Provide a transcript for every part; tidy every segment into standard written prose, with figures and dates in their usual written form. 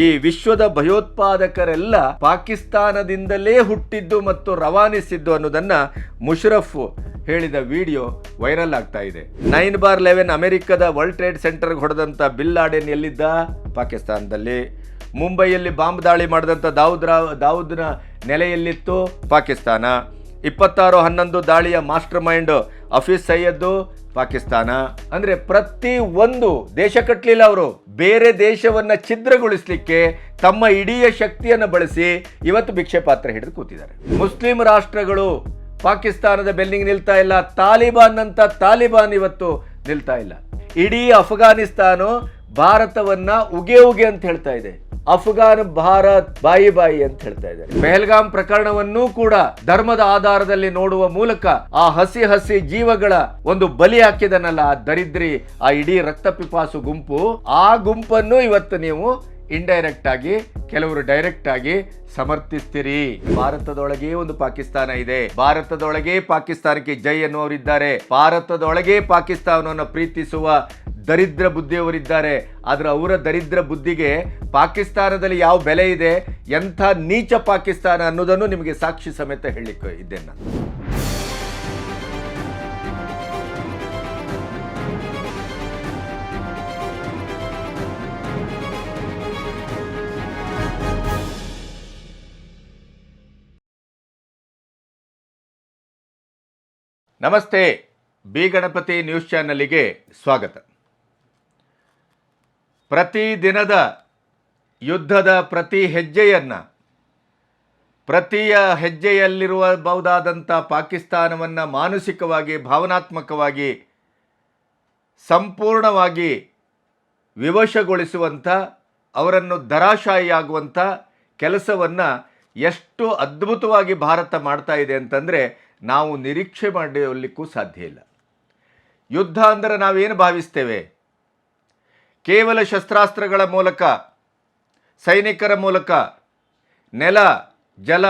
ಈ ವಿಶ್ವದ ಭಯೋತ್ಪಾದಕರೆಲ್ಲ ಪಾಕಿಸ್ತಾನದಿಂದಲೇ ಹುಟ್ಟಿದ್ದು ಮತ್ತು ರವಾನಿಸಿದ್ದು ಅನ್ನೋದನ್ನ ಮುಷರಫ್ ಹೇಳಿದ ವಿಡಿಯೋ ವೈರಲ್ ಆಗ್ತಾ ಇದೆ. 9/11 ಅಮೆರಿಕದ ವರ್ಲ್ಡ್ ಟ್ರೇಡ್ ಸೆಂಟರ್ಗೆ ಹೊಡೆದಂತ ಬಿನ್ ಲಾಡೆನ್ ಎಲ್ಲಿದ್ದ? ಪಾಕಿಸ್ತಾನದಲ್ಲಿ. ಮುಂಬೈಯಲ್ಲಿ ಬಾಂಬ್ ದಾಳಿ ಮಾಡಿದಂಥ ದಾವೂದ್ನ ನೆಲೆಯಲ್ಲಿತ್ತು? ಪಾಕಿಸ್ತಾನ. 26/11 ದಾಳಿಯ ಮಾಸ್ಟರ್ ಮೈಂಡ್ ಹಫೀಜ್ ಸೈಯದ್ ಪಾಕಿಸ್ತಾನ. ಅಂದ್ರೆ ಪ್ರತಿ ಒಂದು ದೇಶ ಕಟ್ಟಲಿಲ್ಲ, ಅವರು ಬೇರೆ ದೇಶವನ್ನ ಛಿದ್ರಗೊಳಿಸಲಿಕ್ಕೆ ತಮ್ಮ ಇಡೀ ಶಕ್ತಿಯನ್ನು ಬಳಸಿ ಇವತ್ತು ಭಿಕ್ಷೆ ಪಾತ್ರ ಹಿಡಿದು ಕೂತಿದ್ದಾರೆ. ಮುಸ್ಲಿಂ ರಾಷ್ಟ್ರಗಳು ಪಾಕಿಸ್ತಾನದ ಬೆನ್ನಿಗೆ ನಿಲ್ತಾ ಇಲ್ಲ. ತಾಲಿಬಾನ್ ಇವತ್ತು ನಿಲ್ತಾ ಇಲ್ಲ. ಇಡೀ ಅಫ್ಘಾನಿಸ್ತಾನ ಭಾರತವನ್ನ ಉಗೆ ಅಂತ ಹೇಳ್ತಾ ಇದೆ. ಅಫ್ಘಾನ್ ಭಾರತ್ ಬಾಯಿ ಅಂತ ಹೇಳ್ತಾ ಇದೆ. ಪೆಹಲ್ಗಾಮ್ ಪ್ರಕರಣವನ್ನೂ ಕೂಡ ಧರ್ಮದ ಆಧಾರದಲ್ಲಿ ನೋಡುವ ಮೂಲಕ ಆ ಹಸಿ ಜೀವಗಳ ಒಂದು ಬಲಿ ಹಾಕಿದನಲ್ಲ ಆ ದರಿದ್ರಿ, ಆ ಇಡೀ ರಕ್ತಪಿಪಾಸು ಗುಂಪು, ಆ ಗುಂಪನ್ನು ಇವತ್ತು ನೀವು ಇಂಡೈರೆಕ್ಟ್ ಆಗಿ, ಕೆಲವರು ಡೈರೆಕ್ಟ್ ಆಗಿ ಸಮರ್ಥಿಸ್ತೀರಿ. ಭಾರತದೊಳಗೆ ಒಂದು ಪಾಕಿಸ್ತಾನ ಇದೆ. ಭಾರತದೊಳಗೆ ಪಾಕಿಸ್ತಾನಕ್ಕೆ ಜೈ ಎನ್ನುವರಿದ್ದಾರೆ. ಭಾರತದೊಳಗೆ ಪಾಕಿಸ್ತಾನವನ್ನು ಪ್ರೀತಿಸುವ ದರಿದ್ರ ಬುದ್ಧಿಯವರಿದ್ದಾರೆ. ಆದ್ರೆ ಅವರ ದರಿದ್ರ ಬುದ್ಧಿಗೆ ಪಾಕಿಸ್ತಾನದಲ್ಲಿ ಯಾವ ಬೆಲೆ ಇದೆ, ಎಂಥ ನೀಚ ಪಾಕಿಸ್ತಾನ ಅನ್ನೋದನ್ನು ನಿಮಗೆ ಸಾಕ್ಷಿ ಸಮೇತ ಹೇಳಲಿಕ್ಕೆ ಇದ್ದೇನೆ ನಾನು. ನಮಸ್ತೆ, ಬಿ ಗಣಪತಿ ನ್ಯೂಸ್ ಚಾನಲ್ಗೆ ಸ್ವಾಗತ. ಪ್ರತಿ ದಿನದ ಯುದ್ಧದ ಪ್ರತಿ ಹೆಜ್ಜೆಯಲ್ಲಿರಬಹುದಾದಂಥ ಪಾಕಿಸ್ತಾನವನ್ನು ಮಾನಸಿಕವಾಗಿ, ಭಾವನಾತ್ಮಕವಾಗಿ, ಸಂಪೂರ್ಣವಾಗಿ ವಿವಶಗೊಳಿಸುವಂಥ, ಅವರನ್ನು ಧರಾಶಾಯಿಯಾಗುವಂಥ ಕೆಲಸವನ್ನು ಎಷ್ಟು ಅದ್ಭುತವಾಗಿ ಭಾರತ ಮಾಡ್ತಾ ಇದೆ ಅಂತಂದರೆ ನಾವು ನಿರೀಕ್ಷೆ ಮಾಡಲಿಕ್ಕೂ ಸಾಧ್ಯ ಇಲ್ಲ. ಯುದ್ಧ ಅಂದರೆ ನಾವೇನು ಭಾವಿಸ್ತೇವೆ? ಕೇವಲ ಶಸ್ತ್ರಾಸ್ತ್ರಗಳ ಮೂಲಕ, ಸೈನಿಕರ ಮೂಲಕ, ನೆಲ, ಜಲ,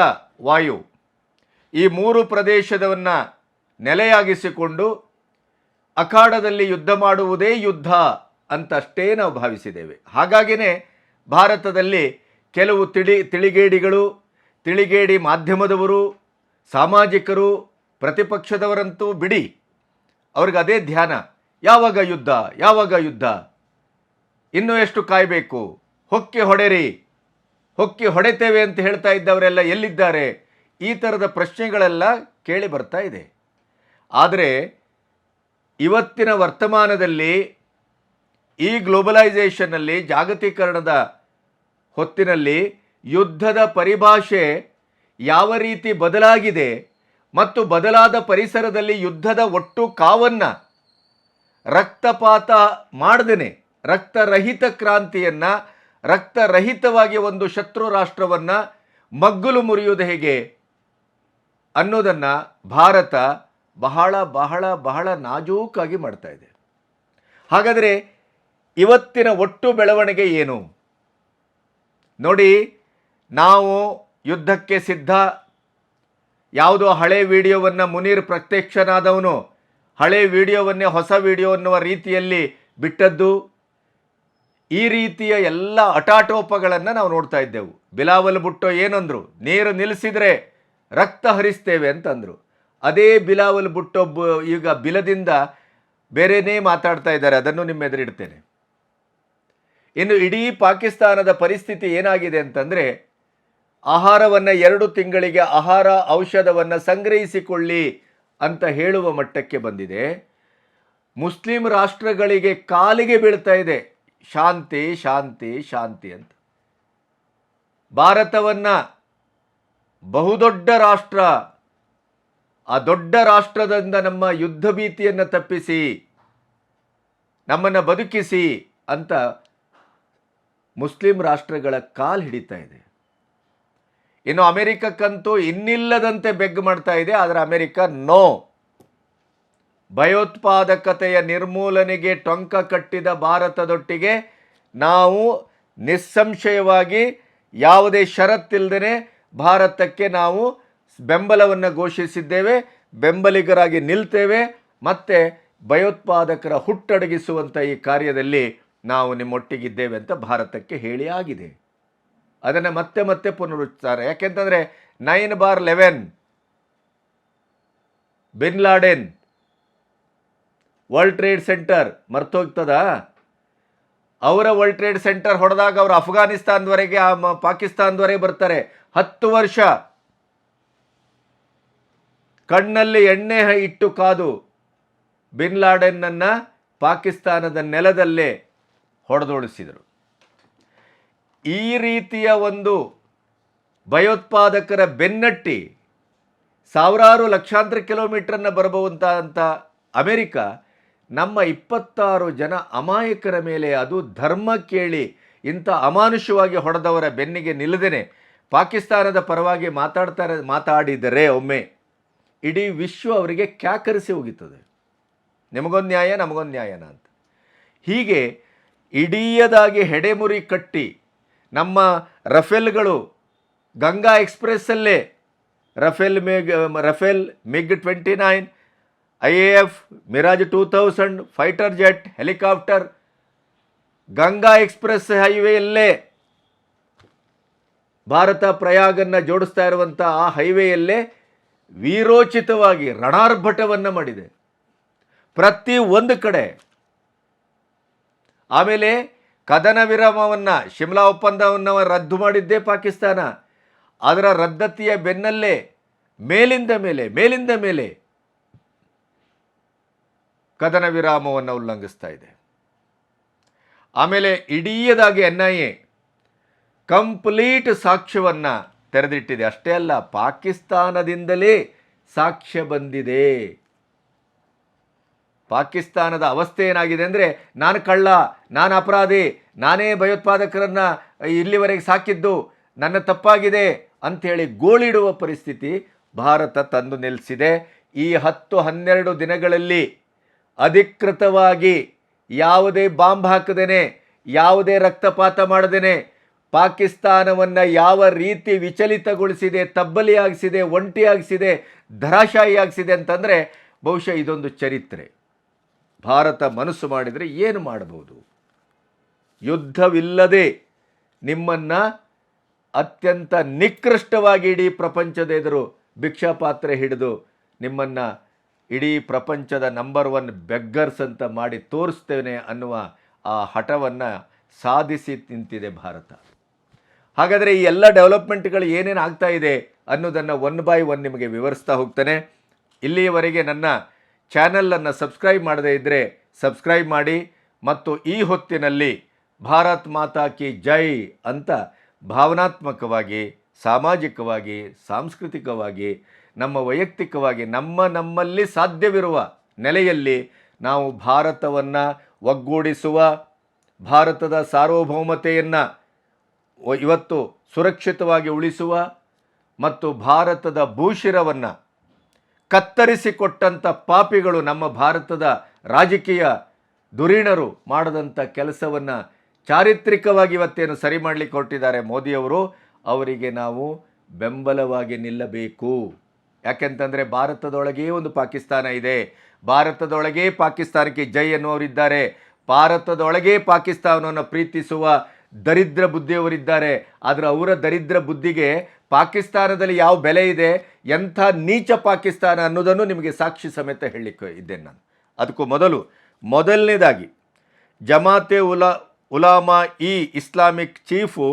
ವಾಯು ಈ 3 ಪ್ರದೇಶವನ್ನು ನೆಲೆಯಾಗಿಸಿಕೊಂಡು ಅಖಾಡದಲ್ಲಿ ಯುದ್ಧ ಮಾಡುವುದೇ ಯುದ್ಧ ಅಂತಷ್ಟೇ ನಾವು ಭಾವಿಸಿದ್ದೇವೆ. ಹಾಗಾಗಿನೇ ಭಾರತದಲ್ಲಿ ಕೆಲವು ತಿಳಿಗೇಡಿ ಮಾಧ್ಯಮದವರು, ಸಾಮಾಜಿಕರು, ಪ್ರತಿಪಕ್ಷದವರಂತೂ ಬಿಡಿ, ಅವ್ರಿಗೆ ಅದೇ ಧ್ಯಾನ. ಯಾವಾಗ ಯುದ್ಧ, ಇನ್ನೂ ಎಷ್ಟು ಕಾಯಬೇಕು, ಹೊಕ್ಕಿ ಹೊಡೆತೇವೆ ಅಂತ ಹೇಳ್ತಾ ಇದ್ದವರೆಲ್ಲ ಎಲ್ಲಿದ್ದಾರೆ? ಈ ಥರದ ಪ್ರಶ್ನೆಗಳೆಲ್ಲ ಕೇಳಿ ಬರ್ತಾ ಇದೆ. ಆದರೆ ಇವತ್ತಿನ ವರ್ತಮಾನದಲ್ಲಿ, ಈ ಗ್ಲೋಬಲೈಸೇಷನ್ನಲ್ಲಿ, ಜಾಗತೀಕರಣದ ಹೊತ್ತಿನಲ್ಲಿ ಯುದ್ಧದ ಪರಿಭಾಷೆ ಯಾವ ರೀತಿ ಬದಲಾಗಿದೆ ಮತ್ತು ಬದಲಾದ ಪರಿಸರದಲ್ಲಿ ಯುದ್ಧದ ಒಟ್ಟು ಕಾವನ್ನು ರಕ್ತಪಾತ ಮಾಡದೇನೆ, ರಕ್ತರಹಿತ ಕ್ರಾಂತಿಯನ್ನು, ರಕ್ತರಹಿತವಾಗಿ ಒಂದು ಶತ್ರು ರಾಷ್ಟ್ರವನ್ನು ಮಗ್ಗುಲು ಮುರಿಯುವುದು ಹೇಗೆ ಅನ್ನೋದನ್ನು ಭಾರತ ಬಹಳ ಬಹಳ ಬಹಳ ನಾಜೂಕಾಗಿ ಮಾಡ್ತಾ ಇದೆ. ಹಾಗಾದರೆ ಇವತ್ತಿನ ಒಟ್ಟು ಬೆಳವಣಿಗೆ ಏನು ನೋಡಿ. ನಾವು ಯುದ್ಧಕ್ಕೆ ಸಿದ್ಧ, ಯಾವುದೋ ಹಳೆ ವಿಡಿಯೋವನ್ನು ಮುನೀರ್ ಪ್ರತ್ಯಕ್ಷನಾದವನು ಹಳೆ ವಿಡಿಯೋವನ್ನೇ ಹೊಸ ವಿಡಿಯೋ ಅನ್ನುವ ರೀತಿಯಲ್ಲಿ ಬಿಟ್ಟದ್ದು, ಈ ರೀತಿಯ ಎಲ್ಲ ಅಟಾಟೋಪಗಳನ್ನು ನಾವು ನೋಡ್ತಾ ಇದ್ದೆವು. ಬಿಲಾವಲ್ ಭುಟ್ಟೋ ಏನಂದ್ರು? ನೀರು ನಿಲ್ಲಿಸಿದರೆ ರಕ್ತ ಹರಿಸ್ತೇವೆ ಅಂತಂದರು. ಅದೇ ಬಿಲಾವಲ್ ಭುಟ್ಟೋ ಈಗ ಬಿಲದಿಂದ ಬೇರೆಯೇ ಮಾತಾಡ್ತಾ ಇದ್ದಾರೆ. ಅದನ್ನು ನಿಮ್ಮ ಎದುರಿಡ್ತೇನೆ. ಇನ್ನು ಇಡೀ ಪಾಕಿಸ್ತಾನದ ಪರಿಸ್ಥಿತಿ ಏನಾಗಿದೆ ಅಂತಂದರೆ, ಆಹಾರವನ್ನು 2 ತಿಂಗಳಿಗೆ ಆಹಾರ ಔಷಧವನ್ನು ಸಂಗ್ರಹಿಸಿಕೊಳ್ಳಿ ಅಂತ ಹೇಳುವ ಮಟ್ಟಕ್ಕೆ ಬಂದಿದೆ. ಮುಸ್ಲಿಂ ರಾಷ್ಟ್ರಗಳಿಗೆ ಕಾಲಿಗೆ ಬೀಳ್ತಾ ಇದೆ ಶಾಂತಿ ಶಾಂತಿ ಶಾಂತಿ ಅಂತ. ಭಾರತವನ್ನು ಬಹುದೊಡ್ಡ ರಾಷ್ಟ್ರ, ಆ ದೊಡ್ಡ ರಾಷ್ಟ್ರದಿಂದ ನಮ್ಮ ಯುದ್ಧ ಭೀತಿಯನ್ನು ತಪ್ಪಿಸಿ, ನಮ್ಮನ್ನು ಬದುಕಿಸಿ ಅಂತ ಮುಸ್ಲಿಂ ರಾಷ್ಟ್ರಗಳ ಕಾಲು ಹಿಡಿತಾ ಇದೆ. ಇನ್ನು ಅಮೆರಿಕಕ್ಕಂತೂ ಇನ್ನಿಲ್ಲದಂತೆ ಬೆಗ್ ಮಾಡ್ತಾ ಇದೆ. ಆದರೆ ಅಮೆರಿಕ ನೋ, ಭಯೋತ್ಪಾದಕತೆಯ ನಿರ್ಮೂಲನೆಗೆ ಟೊಂಕ ಕಟ್ಟಿದ ಭಾರತದೊಟ್ಟಿಗೆ ನಾವು ನಿಸ್ಸಂಶಯವಾಗಿ ಯಾವುದೇ ಷರತ್ತಿಲ್ಲದೆ ಭಾರತಕ್ಕೆ ನಾವು ಬೆಂಬಲವನ್ನು ಘೋಷಿಸಿದ್ದೇವೆ, ಬೆಂಬಲಿಗರಾಗಿ ನಿಲ್ತೇವೆ. ಮತ್ತು ಭಯೋತ್ಪಾದಕರ ಹುಟ್ಟಡಗಿಸುವಂಥ ಈ ಕಾರ್ಯದಲ್ಲಿ ನಾವು ನಿಮ್ಮೊಟ್ಟಿಗಿದ್ದೇವೆ ಅಂತ ಭಾರತಕ್ಕೆ ಹೇಳಿ ಆಗಿದೆ. ಅದನ್ನು ಮತ್ತೆ ಮತ್ತೆ ಪುನರುಚ್ಚಾರ. ಯಾಕೆಂತಂದರೆ 9/11 bin Laden, World Trade Center ಮರ್ತೋಗ್ತದ? ಅವರ ವರ್ಲ್ಡ್ ಟ್ರೇಡ್ ಸೆಂಟರ್ ಹೊಡೆದಾಗ ಅವರು ಅಫ್ಘಾನಿಸ್ತಾನದವರೆಗೆ ಪಾಕಿಸ್ತಾನದವರೆಗೆ ಬರ್ತಾರೆ. 10 ವರ್ಷ ಕಣ್ಣಲ್ಲಿ ಎಣ್ಣೆ ಇಟ್ಟು ಕಾದು ಬಿನ್ ಲಾಡೆನ್ನನ್ನು ಪಾಕಿಸ್ತಾನದ ನೆಲದಲ್ಲೇ ಹೊಡೆದೋಡಿಸಿದರು. ಈ ರೀತಿಯ ಒಂದು ಭಯೋತ್ಪಾದಕರ ಬೆನ್ನಟ್ಟಿ ಸಾವಿರಾರು ಲಕ್ಷಾಂತರ ಕಿಲೋಮೀಟರನ್ನು ಬರಬಹುದಂತ ಅಮೆರಿಕ ನಮ್ಮ 26 ಜನ ಅಮಾಯಕರ ಮೇಲೆ, ಅದು ಧರ್ಮ ಕೇಳಿ ಇಂಥ ಅಮಾನುಷವಾಗಿ ಹೊಡೆದವರ ಬೆನ್ನಿಗೆ ನಿಲ್ಲದೇನೆ ಪಾಕಿಸ್ತಾನದ ಪರವಾಗಿ ಮಾತಾಡಿದರೆ ಒಮ್ಮೆ ಇಡೀ ವಿಶ್ವ ಅವರಿಗೆ ಕ್ಯಾಕರಿಸಿ ಹೋಗುತ್ತದೆ. ನಿಮಗೊಂದು ನ್ಯಾಯ, ನಮಗೊಂದು ನ್ಯಾಯನ ಅಂತ. ಹೀಗೆ ಇಡೀಯದಾಗಿ ಹೆಡೆಮುರಿ ಕಟ್ಟಿ ನಮ್ಮ ರಫೇಲ್ಗಳು ಗಂಗಾ ಎಕ್ಸ್ಪ್ರೆಸ್ಸಲ್ಲೇ Rafale MiG 29, IAF Mirage 2000 fighter jet, helicopter Ganga express ಹೈವೇಯಲ್ಲೇ ಭಾರತ ಪ್ರಯಾಗನ್ನು ಜೋಡಿಸ್ತಾ ಇರುವಂಥ ಆ ಹೈವೇಯಲ್ಲೇ ವೀರೋಚಿತವಾಗಿ ರಣಾರ್ಭಟವನ್ನು ಮಾಡಿದೆ ಪ್ರತಿ ಒಂದು ಕಡೆ. ಆಮೇಲೆ ಕದನ ವಿರಾಮವನ್ನು, ಶಿಮ್ಲಾ ಒಪ್ಪಂದವನ್ನು ರದ್ದು ಮಾಡಿದ್ದೇ ಪಾಕಿಸ್ತಾನ. ಅದರ ರದ್ದತಿಯ ಬೆನ್ನಲ್ಲೇ ಮೇಲಿಂದ ಮೇಲೆ ಕದನ ವಿರಾಮವನ್ನು ಉಲ್ಲಂಘಿಸ್ತಾ ಇದೆ. ಆಮೇಲೆ ಇಡೀಯದಾಗಿ NIA ಕಂಪ್ಲೀಟ್ ಸಾಕ್ಷ್ಯವನ್ನು ತೆರೆದಿಟ್ಟಿದೆ. ಅಷ್ಟೇ ಅಲ್ಲ, ಪಾಕಿಸ್ತಾನದಿಂದಲೇ ಸಾಕ್ಷ್ಯ ಬಂದಿದೆ. ಪಾಕಿಸ್ತಾನದ ಅವಸ್ಥೆ ಏನಾಗಿದೆ ಅಂದರೆ, ನಾನು ಕಳ್ಳ, ನಾನು ಅಪರಾಧಿ, ನಾನೇ ಭಯೋತ್ಪಾದಕರನ್ನು ಇಲ್ಲಿವರೆಗೆ ಸಾಕಿದ್ದು, ನನ್ನ ತಪ್ಪಾಗಿದೆ ಅಂಥೇಳಿ ಗೋಳಿಡುವ ಪರಿಸ್ಥಿತಿ ಭಾರತ ತಂದು ನಿಲ್ಲಿಸಿದೆ. ಈ 10-12 ದಿನಗಳಲ್ಲಿ ಅಧಿಕೃತವಾಗಿ ಯಾವುದೇ ಬಾಂಬ್ ಹಾಕದೇನೆ, ಯಾವುದೇ ರಕ್ತಪಾತ ಮಾಡದೇನೆ ಪಾಕಿಸ್ತಾನವನ್ನು ಯಾವ ರೀತಿ ವಿಚಲಿತಗೊಳಿಸಿದೆ, ತಬ್ಬಲಿಯಾಗಿಸಿದೆ, ಒಂಟಿಯಾಗಿಸಿದೆ, ಧರಾಶಾಹಿಯಾಗಿಸಿದೆ ಅಂತಂದರೆ ಬಹುಶಃ ಇದೊಂದು ಚರಿತ್ರೆ. ಭಾರತ ಮನಸ್ಸು ಮಾಡಿದರೆ ಏನು ಮಾಡಬಹುದು? ಯುದ್ಧವಿಲ್ಲದೆ ನಿಮ್ಮನ್ನು ಅತ್ಯಂತ ನಿಕೃಷ್ಟವಾಗಿ ಇಡೀ ಪ್ರಪಂಚದ ಎದುರು ಭಿಕ್ಷಾಪಾತ್ರೆ ಹಿಡಿದು ನಿಮ್ಮನ್ನು ಇಡೀ ಪ್ರಪಂಚದ ನಂಬರ್ 1 ಬೆಗ್ಗರ್ಸ್ ಅಂತ ಮಾಡಿ ತೋರಿಸ್ತೇನೆ ಅನ್ನುವ ಆ ಹಠವನ್ನು ಸಾಧಿಸಿ ನಿಂತಿದೆ ಭಾರತ. ಹಾಗಾದರೆ ಈ ಎಲ್ಲ ಡೆವಲಪ್ಮೆಂಟ್ಗಳು ಏನೇನು ಆಗ್ತಾ ಇದೆ ಅನ್ನೋದನ್ನು 1 by 1 ನಿಮಗೆ ವಿವರಿಸ್ತಾ ಹೋಗ್ತಾನೆ. ಇಲ್ಲಿಯವರೆಗೆ ನನ್ನ ಚಾನಲನ್ನು ಸಬ್ಸ್ಕ್ರೈಬ್ ಮಾಡದೇ ಇದ್ದರೆ ಸಬ್ಸ್ಕ್ರೈಬ್ ಮಾಡಿ, ಮತ್ತು ಈ ಹೊತ್ತಿನಲ್ಲಿ ಭಾರತ್ ಮಾತಾ ಕಿ ಜೈ ಅಂತ ಭಾವನಾತ್ಮಕವಾಗಿ, ಸಾಮಾಜಿಕವಾಗಿ, ಸಾಂಸ್ಕೃತಿಕವಾಗಿ, ನಮ್ಮ ವೈಯಕ್ತಿಕವಾಗಿ ನಮ್ಮಲ್ಲಿ ಸಾಧ್ಯವಿರುವ ನೆಲೆಯಲ್ಲಿ ನಾವು ಭಾರತವನ್ನು ಒಗ್ಗೂಡಿಸುವ, ಭಾರತದ ಸಾರ್ವಭೌಮತೆಯನ್ನು ಇವತ್ತು ಸುರಕ್ಷಿತವಾಗಿ ಉಳಿಸುವ ಮತ್ತು ಭಾರತದ ಭೂಶಿರವನ್ನು ಕತ್ತರಿಸಿಕೊಟ್ಟಂಥ ಪಾಪಿಗಳು ನಮ್ಮ ಭಾರತದ ರಾಜಕೀಯ ಧುರೀಣರು ಮಾಡದಂಥ ಕೆಲಸವನ್ನು ಚಾರಿತ್ರಿಕವಾಗಿ ಇವತ್ತೇನು ಸರಿ ಮಾಡಲಿಕ್ಕೆ ಹೊರಟಿದ್ದಾರೆ ಮೋದಿಯವರು, ಅವರಿಗೆ ನಾವು ಬೆಂಬಲವಾಗಿ ನಿಲ್ಲಬೇಕು. ಯಾಕೆಂತಂದರೆ ಭಾರತದೊಳಗೇ ಒಂದು ಪಾಕಿಸ್ತಾನ ಇದೆ, ಭಾರತದೊಳಗೇ ಪಾಕಿಸ್ತಾನಕ್ಕೆ ಜೈ ಎನ್ನುವರಿದ್ದಾರೆ, ಭಾರತದೊಳಗೇ ಪಾಕಿಸ್ತಾನವನ್ನು ಪ್ರೀತಿಸುವ ದರಿದ್ರ ಬುದ್ಧಿಯವರಿದ್ದಾರೆ. ಆದರೆ ಅವರ ದರಿದ್ರ ಬುದ್ಧಿಗೆ ಪಾಕಿಸ್ತಾನದಲ್ಲಿ ಯಾವ ಬೆಲೆ ಇದೆ, ಎಂಥ ನೀಚ ಪಾಕಿಸ್ತಾನ ಅನ್ನೋದನ್ನು ನಿಮಗೆ ಸಾಕ್ಷಿ ಸಮೇತ ಹೇಳಲಿಕ್ಕೆ ಇದ್ದೇನೆ ನಾನು. ಅದಕ್ಕೂ ಮೊದಲನೇದಾಗಿ ಜಮಾತೆ ಉಲಾಮಾ ಇಸ್ಲಾಮಿಕ್ ಚೀಫು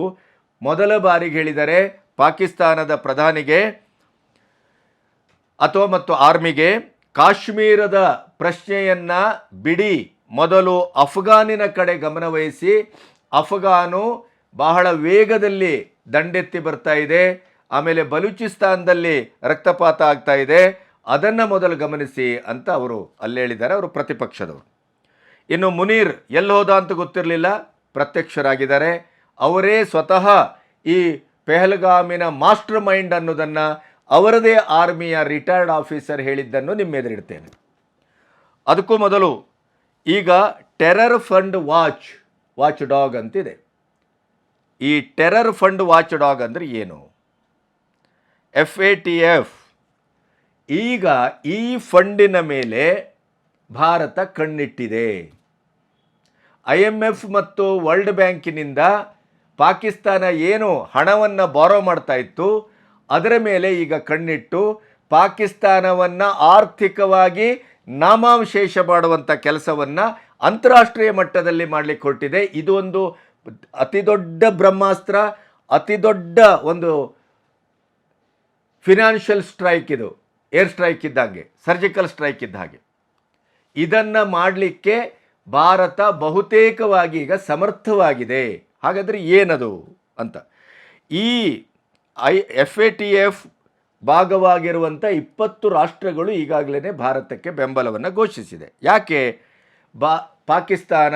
ಮೊದಲ ಬಾರಿಗೆ ಹೇಳಿದ್ದಾರೆ ಪಾಕಿಸ್ತಾನದ ಪ್ರಧಾನಿಗೆ ಮತ್ತು ಆರ್ಮಿಗೆ, ಕಾಶ್ಮೀರದ ಪ್ರಶ್ನೆಯನ್ನು ಬಿಡಿ, ಮೊದಲು ಅಫ್ಘಾನಿನ ಕಡೆ ಗಮನವಹಿಸಿ, ಅಫ್ಘಾನು ಬಹಳ ವೇಗದಲ್ಲಿ ದಂಡೆತ್ತಿ ಬರ್ತಾ ಇದೆ, ಆಮೇಲೆ ಬಲೂಚಿಸ್ತಾನದಲ್ಲಿ ರಕ್ತಪಾತ ಆಗ್ತಾ ಇದೆ, ಅದನ್ನು ಮೊದಲು ಗಮನಿಸಿ ಅಂತ ಅವರು ಅಲ್ಲಿ ಹೇಳಿದ್ದಾರೆ, ಅವರು ಪ್ರತಿಪಕ್ಷದವರು. ಇನ್ನು ಮುನೀರ್ ಎಲ್ಲಿ ಹೋದ ಅಂತ ಗೊತ್ತಿರಲಿಲ್ಲ, ಪ್ರತ್ಯಕ್ಷರಾಗಿದ್ದಾರೆ. ಅವರೇ ಸ್ವತಃ ಈ ಪೆಹಲ್ಗಾಮಿನ ಮಾಸ್ಟರ್ ಮೈಂಡ್ ಅನ್ನೋದನ್ನು ಅವರದೇ ಆರ್ಮಿಯ ರಿಟೈರ್ಡ್ ಆಫೀಸರ್ ಹೇಳಿದ್ದನ್ನು ನಿಮ್ಮ ಎದುರಿಡ್ತೇನೆ. ಅದಕ್ಕೂ ಮೊದಲು ಈಗ ಟೆರರ್ ಫಂಡ್ ವಾಚ್ ಡಾಗ್ ಅಂತಿದೆ. ಈ ಟೆರರ್ ಫಂಡ್ ವಾಚ್ ಡಾಗ್ ಅಂದರೆ ಏನು? FATF. ಈಗ ಈ ಫಂಡಿನ ಮೇಲೆ ಭಾರತ ಕಣ್ಣಿಟ್ಟಿದೆ. IMF ಮತ್ತು ವರ್ಲ್ಡ್ ಬ್ಯಾಂಕಿನಿಂದ ಪಾಕಿಸ್ತಾನ ಏನು ಹಣವನ್ನು ಬಾರೋ ಮಾಡ್ತಾ ಇತ್ತು ಅದರ ಮೇಲೆ ಈಗ ಕಣ್ಣಿಟ್ಟು ಪಾಕಿಸ್ತಾನವನ್ನು ಆರ್ಥಿಕವಾಗಿ ನಾಮಾವಶೇಷ ಮಾಡುವಂಥ ಕೆಲಸವನ್ನು ಅಂತಾರಾಷ್ಟ್ರೀಯ ಮಟ್ಟದಲ್ಲಿ ಮಾಡಲಿಕ್ಕೆ ಹೊರಟಿದೆ. ಇದು ಒಂದು ಅತಿ ದೊಡ್ಡ ಬ್ರಹ್ಮಾಸ್ತ್ರ, ಅತಿ ದೊಡ್ಡ ಒಂದು ಫಿನಾನ್ಷಿಯಲ್ ಸ್ಟ್ರೈಕ್, ಇದು ಏರ್ ಸ್ಟ್ರೈಕ್ ಇದ್ದಂಗೆ, ಸರ್ಜಿಕಲ್ ಸ್ಟ್ರೈಕ್ ಇದ್ದ ಹಾಗೆ. ಇದನ್ನು ಮಾಡಲಿಕ್ಕೆ ಭಾರತ ಬಹುತೇಕವಾಗಿ ಈಗ ಸಮರ್ಥವಾಗಿದೆ. ಹಾಗಾದರೆ ಏನದು ಅಂತ, ಈ FATF ಭಾಗವಾಗಿರುವಂಥ 20 ರಾಷ್ಟ್ರಗಳು ಈಗಾಗಲೇ ಭಾರತಕ್ಕೆ ಬೆಂಬಲವನ್ನು ಘೋಷಿಸಿದೆ. ಯಾಕೆ? ಪಾಕಿಸ್ತಾನ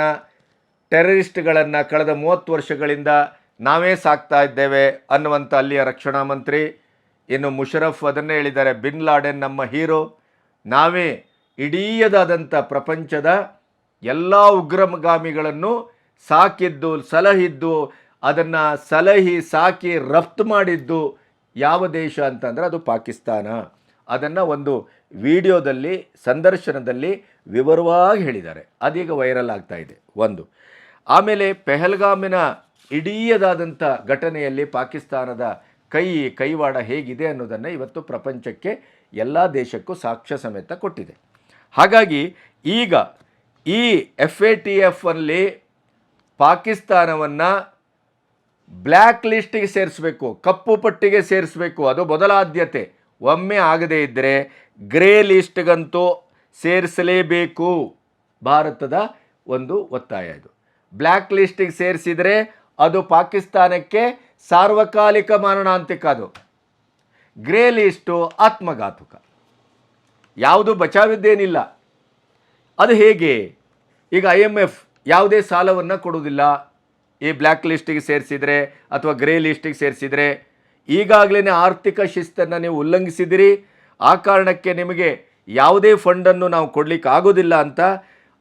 ಟೆರರಿಸ್ಟ್ಗಳನ್ನು ಕಳೆದ 30 ವರ್ಷಗಳಿಂದ ನಾವೇ ಸಾಕ್ತಾ ಇದ್ದೇವೆ ಅನ್ನುವಂಥ ಅಲ್ಲಿಯ ರಕ್ಷಣಾ ಮಂತ್ರಿ, ಇನ್ನು ಮುಷರಫ್ ಅದನ್ನೇ ಹೇಳಿದ್ದಾರೆ, ಬಿನ್ ಲಾಡೆನ್ ನಮ್ಮ ಹೀರೋ, ನಾವೇ ಇಡೀದಾದಂಥ ಪ್ರಪಂಚದ ಎಲ್ಲ ಉಗ್ರಗಾಮಿಗಳನ್ನು ಸಾಕಿದ್ದು, ಸಲಹಿದ್ದು, ಅದನ್ನು ಸಲಹಿ ಸಾಕಿ ರಫ್ತು ಮಾಡಿದ್ದು ಯಾವ ದೇಶ ಅಂತಂದರೆ ಅದು ಪಾಕಿಸ್ತಾನ. ಅದನ್ನು ಒಂದು ವಿಡಿಯೋದಲ್ಲಿ, ಸಂದರ್ಶನದಲ್ಲಿ ವಿವರವಾಗಿ ಹೇಳಿದ್ದಾರೆ. ಅದೀಗ ವೈರಲ್ ಆಗ್ತಾ ಇದೆ ಒಂದು. ಆಮೇಲೆ ಪೆಹಲ್ಗಾಮಿನ ಇಡೀದಾದಂಥ ಘಟನೆಯಲ್ಲಿ ಪಾಕಿಸ್ತಾನದ ಕೈವಾಡ ಹೇಗಿದೆ ಅನ್ನೋದನ್ನು ಇವತ್ತು ಪ್ರಪಂಚಕ್ಕೆ, ಎಲ್ಲ ದೇಶಕ್ಕೂ ಸಾಕ್ಷ್ಯ ಸಮೇತ ಕೊಟ್ಟಿದೆ. ಹಾಗಾಗಿ ಈಗ ಈ FATF ಅಲ್ಲಿ ಪಾಕಿಸ್ತಾನವನ್ನು ಬ್ಲ್ಯಾಕ್ ಲಿಸ್ಟಿಗೆ ಸೇರಿಸಬೇಕು, ಕಪ್ಪು ಪಟ್ಟಿಗೆ ಸೇರಿಸಬೇಕು, ಅದು ಮೊದಲ ಆದ್ಯತೆ. ಒಮ್ಮೆ ಆಗದೇ ಇದ್ದರೆ ಗ್ರೇ ಲಿಸ್ಟ್ಗಂತೂ ಸೇರಿಸಲೇಬೇಕು. ಭಾರತದ ಒಂದು ಒತ್ತಾಯ ಇದು. ಬ್ಲ್ಯಾಕ್ ಲಿಸ್ಟಿಗೆ ಸೇರಿಸಿದರೆ ಅದು ಪಾಕಿಸ್ತಾನಕ್ಕೆ ಸಾರ್ವಕಾಲಿಕ ಮಾರಣಾಂತಿಕ, ಅದು ಗ್ರೇ ಲಿಸ್ಟು ಆತ್ಮಘಾತುಕ, ಯಾವುದು ಬಚಾವಿದ್ದೇನಿಲ್ಲ. ಅದು ಹೇಗೆ? ಈಗ IMF ಯಾವುದೇ ಸಾಲವನ್ನು ಕೊಡುವುದಿಲ್ಲ ಈ ಬ್ಲ್ಯಾಕ್ ಲಿಸ್ಟಿಗೆ ಸೇರಿಸಿದರೆ ಅಥವಾ ಗ್ರೇ ಲಿಸ್ಟಿಗೆ ಸೇರಿಸಿದರೆ. ಈಗಾಗಲೇ ಆರ್ಥಿಕ ಶಿಸ್ತನ್ನು ನೀವು ಉಲ್ಲಂಘಿಸಿದಿರಿ, ಆ ಕಾರಣಕ್ಕೆ ನಿಮಗೆ ಯಾವುದೇ ಫಂಡನ್ನು ನಾವು ಕೊಡಲಿಕ್ಕೆ ಆಗೋದಿಲ್ಲ ಅಂತ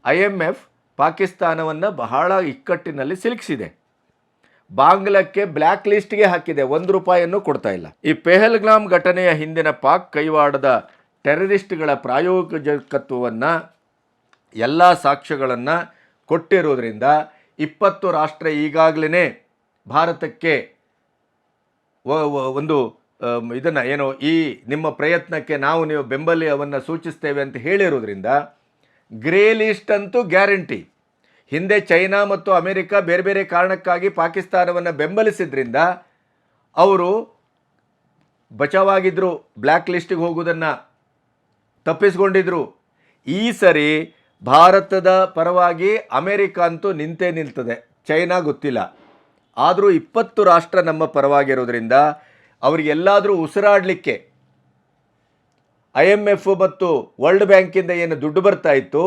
IMF ಪಾಕಿಸ್ತಾನವನ್ನು ಬಹಳ ಇಕ್ಕಟ್ಟಿನಲ್ಲಿ ಸಿಲುಕಿಸಿದೆ. ಬಾಂಗ್ಲಕ್ಕೆ ಬ್ಲ್ಯಾಕ್ ಲಿಸ್ಟ್ಗೆ ಹಾಕಿದೆ, 1 ರೂಪಾಯಿಯನ್ನು ಕೊಡ್ತಾ ಇಲ್ಲ. ಈ ಪೆಹಲ್ಗಾಮ್ ಘಟನೆಯ ಹಿಂದಿನ ಪಾಕ್ ಕೈವಾಡದ ಟೆರರಿಸ್ಟ್ಗಳ ಪ್ರಾಯೋಜಕತ್ವವನ್ನು ಎಲ್ಲ ಸಾಕ್ಷ್ಯಗಳನ್ನು ಕೊಟ್ಟಿರೋದ್ರಿಂದ 20 ರಾಷ್ಟ್ರ ಈಗಾಗಲೇ ಭಾರತಕ್ಕೆ ಒಂದು ಇದನ್ನು ಏನೋ ಈ ನಿಮ್ಮ ಪ್ರಯತ್ನಕ್ಕೆ ನೀವು ಬೆಂಬಲವನ್ನು ಸೂಚಿಸ್ತೇವೆ ಅಂತ ಹೇಳಿರೋದ್ರಿಂದ ಗ್ರೇ ಲಿಸ್ಟ್ ಅಂತೂ ಗ್ಯಾರಂಟಿ. ಹಿಂದೆ ಚೈನಾ ಮತ್ತು ಅಮೆರಿಕ ಬೇರೆ ಬೇರೆ ಕಾರಣಕ್ಕಾಗಿ ಪಾಕಿಸ್ತಾನವನ್ನು ಬೆಂಬಲಿಸಿದ್ರಿಂದ ಅವರು ಬಚಾವಾಗಿದ್ದರು, ಬ್ಲ್ಯಾಕ್ ಲಿಸ್ಟಿಗೆ ಹೋಗುವುದನ್ನು ತಪ್ಪಿಸ್ಕೊಂಡಿದ್ರು. ಈ ಸರಿ ಭಾರತದ ಪರವಾಗಿ ಅಮೆರಿಕ ಅಂತೂ ನಿಂತೇ ನಿಲ್ತದೆ, ಚೈನಾ ಗೊತ್ತಿಲ್ಲ. ಆದರೂ 20 ರಾಷ್ಟ್ರ ನಮ್ಮ ಪರವಾಗಿರೋದ್ರಿಂದ ಅವರಿಗೆಲ್ಲಾದರೂ ಉಸಿರಾಡಲಿಕ್ಕೆ IMF ಮತ್ತು ವರ್ಲ್ಡ್ ಬ್ಯಾಂಕಿಂದ ಏನು ದುಡ್ಡು ಬರ್ತಾ ಇತ್ತು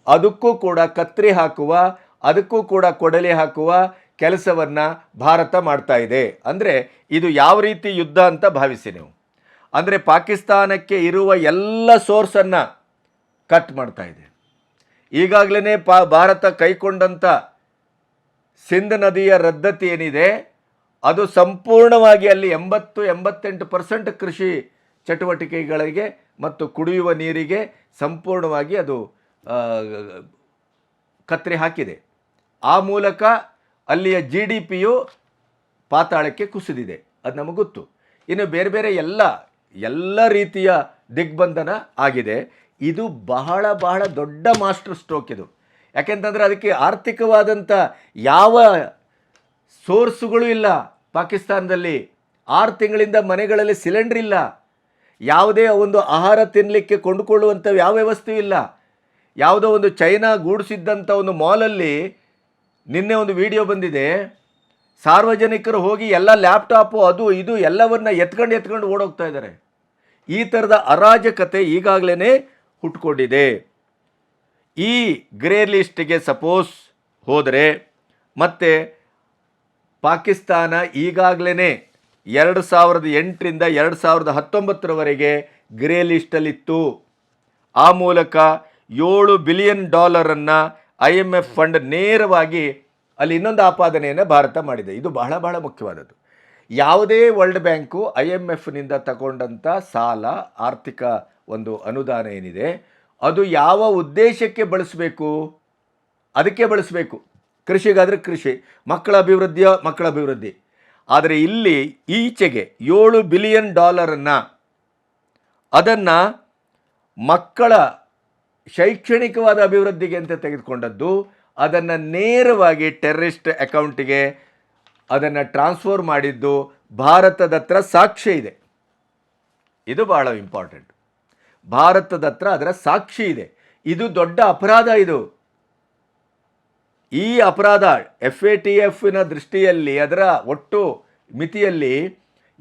ಅದಕ್ಕೂ ಕೂಡ ಕತ್ತರಿ ಹಾಕುವ, ಅದಕ್ಕೂ ಕೂಡ ಕೊಡಲಿ ಹಾಕುವ ಕೆಲಸವನ್ನು ಭಾರತ ಮಾಡ್ತಾ ಇದೆ. ಅಂದರೆ ಇದು ಯಾವ ರೀತಿ ಯುದ್ಧ ಅಂತ ಭಾವಿಸಿ ನೀವು. ಅಂದರೆ ಪಾಕಿಸ್ತಾನಕ್ಕೆ ಇರುವ ಎಲ್ಲ ಸೋರ್ಸನ್ನು ಕಟ್ ಮಾಡ್ತಾ ಇದೆ. ಈಗಾಗಲೇ ಭಾರತ ಕೈಗೊಂಡಂಥ ಸಿಂಧ್ ನದಿಯ ರದ್ದತಿ ಏನಿದೆ ಅದು ಸಂಪೂರ್ಣವಾಗಿ ಅಲ್ಲಿ 80-88% ಕೃಷಿ ಚಟುವಟಿಕೆಗಳಿಗೆ ಮತ್ತು ಕುಡಿಯುವ ನೀರಿಗೆ ಸಂಪೂರ್ಣವಾಗಿ ಅದು ಕತ್ತರಿ ಹಾಕಿದೆ. ಆ ಮೂಲಕ ಅಲ್ಲಿಯ GDPಯು ಪಾತಾಳಕ್ಕೆ ಕುಸಿದಿದೆ, ಅದು ನಮಗೆ ಗೊತ್ತು. ಇನ್ನು ಬೇರೆ ಬೇರೆ ಎಲ್ಲ ರೀತಿಯ ದಿಗ್ಬಂಧನ ಆಗಿದೆ. ಇದು ಬಹಳ ಬಹಳ ದೊಡ್ಡ ಮಾಸ್ಟರ್ ಸ್ಟ್ರೋಕ್ ಇದು. ಯಾಕೆಂತಂದರೆ ಅದಕ್ಕೆ ಆರ್ಥಿಕವಾದಂಥ ಯಾವ ಸೋರ್ಸುಗಳು ಇಲ್ಲ. ಪಾಕಿಸ್ತಾನದಲ್ಲಿ 6 ತಿಂಗಳಿಂದ ಮನೆಗಳಲ್ಲಿ ಸಿಲಿಂಡರ್ ಇಲ್ಲ, ಯಾವುದೇ ಒಂದು ಆಹಾರ ತಿನ್ನಲಿಕ್ಕೆ ಕೊಂಡುಕೊಳ್ಳುವಂಥ ಯಾವ ವ್ಯವಸ್ಥೆಯೂ ಇಲ್ಲ. ಯಾವುದೋ ಒಂದು ಚೈನಾ ಗೂಡಿಸಿದ್ದಂಥ ಒಂದು ಮಾಲಲ್ಲಿ ನಿನ್ನೆ ಒಂದು ವಿಡಿಯೋ ಬಂದಿದೆ, ಸಾರ್ವಜನಿಕರು ಹೋಗಿ ಎಲ್ಲ ಲ್ಯಾಪ್ಟಾಪು ಅದು ಇದು ಎಲ್ಲವನ್ನ ಎತ್ಕೊಂಡು ಓಡೋಗ್ತಾ ಇದ್ದಾರೆ. ಈ ಥರದ ಅರಾಜಕತೆ ಈಗಾಗಲೇ ಹುಟ್ಕೊಂಡಿದೆ. ಈ ಗ್ರೇ ಲಿಸ್ಟ್ಗೆ ಸಪೋಸ್ ಹೋದರೆ ಮತ್ತೆ ಪಾಕಿಸ್ತಾನ ಈಗಾಗಲೇ 2008ರಿಂದ 2019ರವರೆಗೆ ಗ್ರೇ ಲಿಸ್ಟಲ್ಲಿತ್ತು. ಆ ಮೂಲಕ $7 ಬಿಲಿಯನ್ IMF ಫಂಡ್ ನೇರವಾಗಿ ಅಲ್ಲಿ ಇನ್ನೊಂದು ಆಪಾದನೆಯನ್ನು ಭಾರತ ಮಾಡಿದೆ. ಇದು ಬಹಳ ಬಹಳ ಮುಖ್ಯವಾದದ್ದು. ಯಾವುದೇ ವರ್ಲ್ಡ್ ಬ್ಯಾಂಕು IMFನಿಂದ ತಗೊಂಡಂಥ ಸಾಲ, ಆರ್ಥಿಕ ಒಂದು ಅನುದಾನ ಏನಿದೆ ಅದು ಯಾವ ಉದ್ದೇಶಕ್ಕೆ ಬಳಸಬೇಕು, ಅದಕ್ಕೆ ಬಳಸಬೇಕು. ಕೃಷಿಗಾದರೆ ಕೃಷಿ, ಮಕ್ಕಳ ಅಭಿವೃದ್ಧಿ. ಆದರೆ ಇಲ್ಲಿ ಈಚೆಗೆ $7 ಬಿಲಿಯನ್ ಅದನ್ನು ಮಕ್ಕಳ ಶೈಕ್ಷಣಿಕವಾದ ಅಭಿವೃದ್ಧಿಗೆ ಅಂತ ತೆಗೆದುಕೊಂಡದ್ದು, ಅದನ್ನು ನೇರವಾಗಿ ಟೆರರಿಸ್ಟ್ ಅಕೌಂಟಿಗೆ ಅದನ್ನು ಟ್ರಾನ್ಸ್ಫರ್ ಮಾಡಿದ್ದು ಭಾರತದ ಹತ್ರ ಸಾಕ್ಷಿ ಇದೆ. ಇದು ಭಾಳ ಇಂಪಾರ್ಟೆಂಟ್. ಭಾರತದ ಹತ್ರ ಅದರ ಸಾಕ್ಷಿ ಇದೆ. ಇದು ದೊಡ್ಡ ಅಪರಾಧ. ಈ ಅಪರಾಧ FATFನ ದೃಷ್ಟಿಯಲ್ಲಿ, ಅದರ ಒಟ್ಟು ಮಿತಿಯಲ್ಲಿ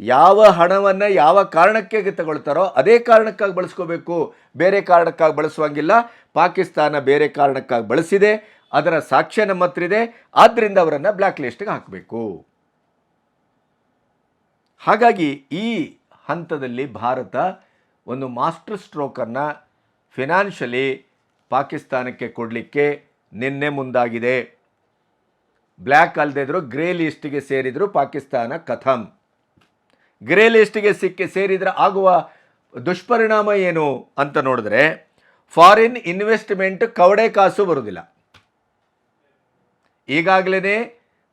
ಯಾವ ಹಣವನ್ನು ಯಾವ ಕಾರಣಕ್ಕೆ ತಗೊಳ್ತಾರೋ ಅದೇ ಕಾರಣಕ್ಕಾಗಿ ಬಳಸ್ಕೋಬೇಕು, ಬೇರೆ ಕಾರಣಕ್ಕಾಗಿ ಬಳಸುವಂಗಿಲ್ಲ. ಪಾಕಿಸ್ತಾನ ಬೇರೆ ಕಾರಣಕ್ಕಾಗಿ ಬಳಸಿದೆ, ಅದರ ಸಾಕ್ಷ್ಯ ನಮ್ಮ ಹತ್ರ ಇದೆ. ಆದ್ದರಿಂದ ಅವರನ್ನು ಬ್ಲ್ಯಾಕ್ ಲಿಸ್ಟ್ಗೆ ಹಾಕಬೇಕು. ಹಾಗಾಗಿ ಈ ಹಂತದಲ್ಲಿ ಭಾರತ ಒಂದು ಮಾಸ್ಟರ್ ಸ್ಟ್ರೋಕನ್ನು ಫಿನಾನ್ಷಿಯಲಿ ಪಾಕಿಸ್ತಾನಕ್ಕೆ ಕೊಡಲಿಕ್ಕೆ ನಿನ್ನೆ ಮುಂದಾಗಿದೆ. ಬ್ಲ್ಯಾಕ್ ಅಲ್ಲದೆ ಇದ್ದರೂ ಗ್ರೇ ಲಿಸ್ಟಿಗೆ ಸೇರಿದರೂ ಪಾಕಿಸ್ತಾನ ಕಥಮ್. ಗ್ರೇ ಲಿಸ್ಟಿಗೆ ಸೇರಿದರೆ ಆಗುವ ದುಷ್ಪರಿಣಾಮ ಏನು ಅಂತ ನೋಡಿದ್ರೆ, ಫಾರಿನ್ ಇನ್ವೆಸ್ಟ್ಮೆಂಟ್ ಕವಡೆ ಕಾಸು ಬರುವುದಿಲ್ಲ. ಈಗಾಗಲೇ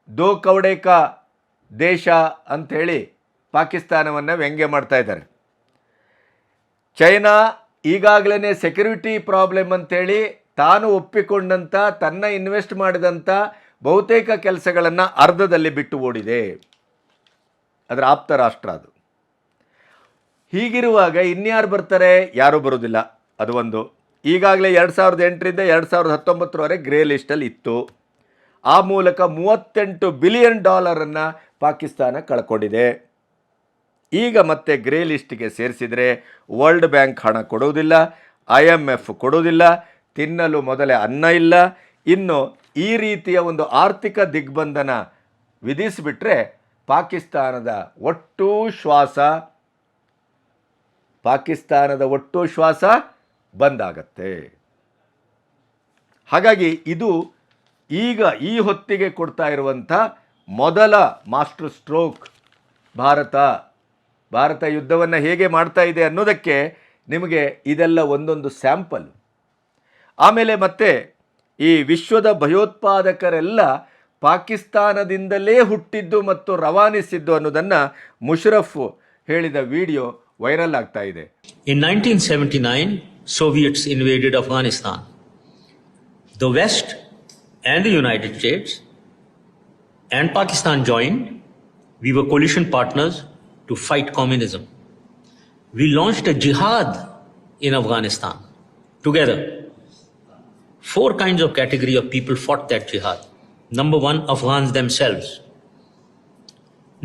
ದೋ ಕವಡೆ ಕಾ ದೇಶ ಅಂಥೇಳಿ ಪಾಕಿಸ್ತಾನವನ್ನು ವ್ಯಂಗ್ಯ ಮಾಡ್ತಾ ಇದ್ದಾರೆ. ಚೈನಾ ಈಗಾಗಲೇ ಸೆಕ್ಯೂರಿಟಿ ಪ್ರಾಬ್ಲಮ್ ಅಂಥೇಳಿ ತಾನು ಒಪ್ಪಿಕೊಂಡಂಥ, ತನ್ನ ಇನ್ವೆಸ್ಟ್ ಮಾಡಿದಂಥ ಬಹುತೇಕ ಕೆಲಸಗಳನ್ನು ಅರ್ಧದಲ್ಲಿ ಬಿಟ್ಟು ಓಡಿದೆ. ಅದರ ಆಪ್ತ ರಾಷ್ಟ್ರ ಅದು. ಹೀಗಿರುವಾಗ ಇನ್ಯಾರು ಬರ್ತಾರೆ? ಯಾರೂ ಬರೋದಿಲ್ಲ. ಅದು ಒಂದು. ಈಗಾಗಲೇ 2008ರಿಂದ 2019 ಗ್ರೇ ಲಿಸ್ಟಲ್ಲಿ ಇತ್ತು. ಆ ಮೂಲಕ $38 ಬಿಲಿಯನ್ ಪಾಕಿಸ್ತಾನ ಕಳ್ಕೊಂಡಿದೆ. ಈಗ ಮತ್ತೆ ಗ್ರೇ ಲಿಸ್ಟ್ಗೆ ಸೇರಿಸಿದರೆ ವರ್ಲ್ಡ್ ಬ್ಯಾಂಕ್ ಹಣ ಕೊಡುವುದಿಲ್ಲ, IMF ಕೊಡುವುದಿಲ್ಲ, ತಿನ್ನಲು ಮೊದಲೇ ಅನ್ನ ಇಲ್ಲ. ಇನ್ನು ಈ ರೀತಿಯ ಒಂದು ಆರ್ಥಿಕ ದಿಗ್ಬಂಧನ ವಿಧಿಸಿಬಿಟ್ರೆ ಪಾಕಿಸ್ತಾನದ ಒಟ್ಟು ಶ್ವಾಸ ಬಂದಾಗತ್ತೆ. ಹಾಗಾಗಿ ಇದು ಈಗ ಈ ಹೊತ್ತಿಗೆ ಕೊಡ್ತಾ ಇರುವಂಥ ಮೊದಲ ಮಾಸ್ಟರ್ ಸ್ಟ್ರೋಕ್. ಭಾರತ ಯುದ್ಧವನ್ನು ಹೇಗೆ ಮಾಡ್ತಾ ಇದೆ ಅನ್ನೋದಕ್ಕೆ ನಿಮಗೆ ಇದೆಲ್ಲ ಒಂದೊಂದು ಸ್ಯಾಂಪಲ್. ಆಮೇಲೆ ಮತ್ತೆ ಈ ವಿಶ್ವದ ಭಯೋತ್ಪಾದಕರೆಲ್ಲ ಪಾಕಿಸ್ತಾನದಿಂದಲೇ ಹುಟ್ಟಿದ್ದು ಮತ್ತು ರವಾನಿಸಿದ್ದು ಅನ್ನೋದನ್ನು ಮುಷರಫ್ ಹೇಳಿದ ವಿಡಿಯೋ ವೈರಲ್ ಆಗ್ತಾ ಇದೆ. In 1979, Soviets invaded Afghanistan. The West and the United States and Pakistan joined. We were coalition partners to fight communism. We launched a jihad in Afghanistan together. 4 kinds of category of people fought that jihad. Number 1, Afghans themselves.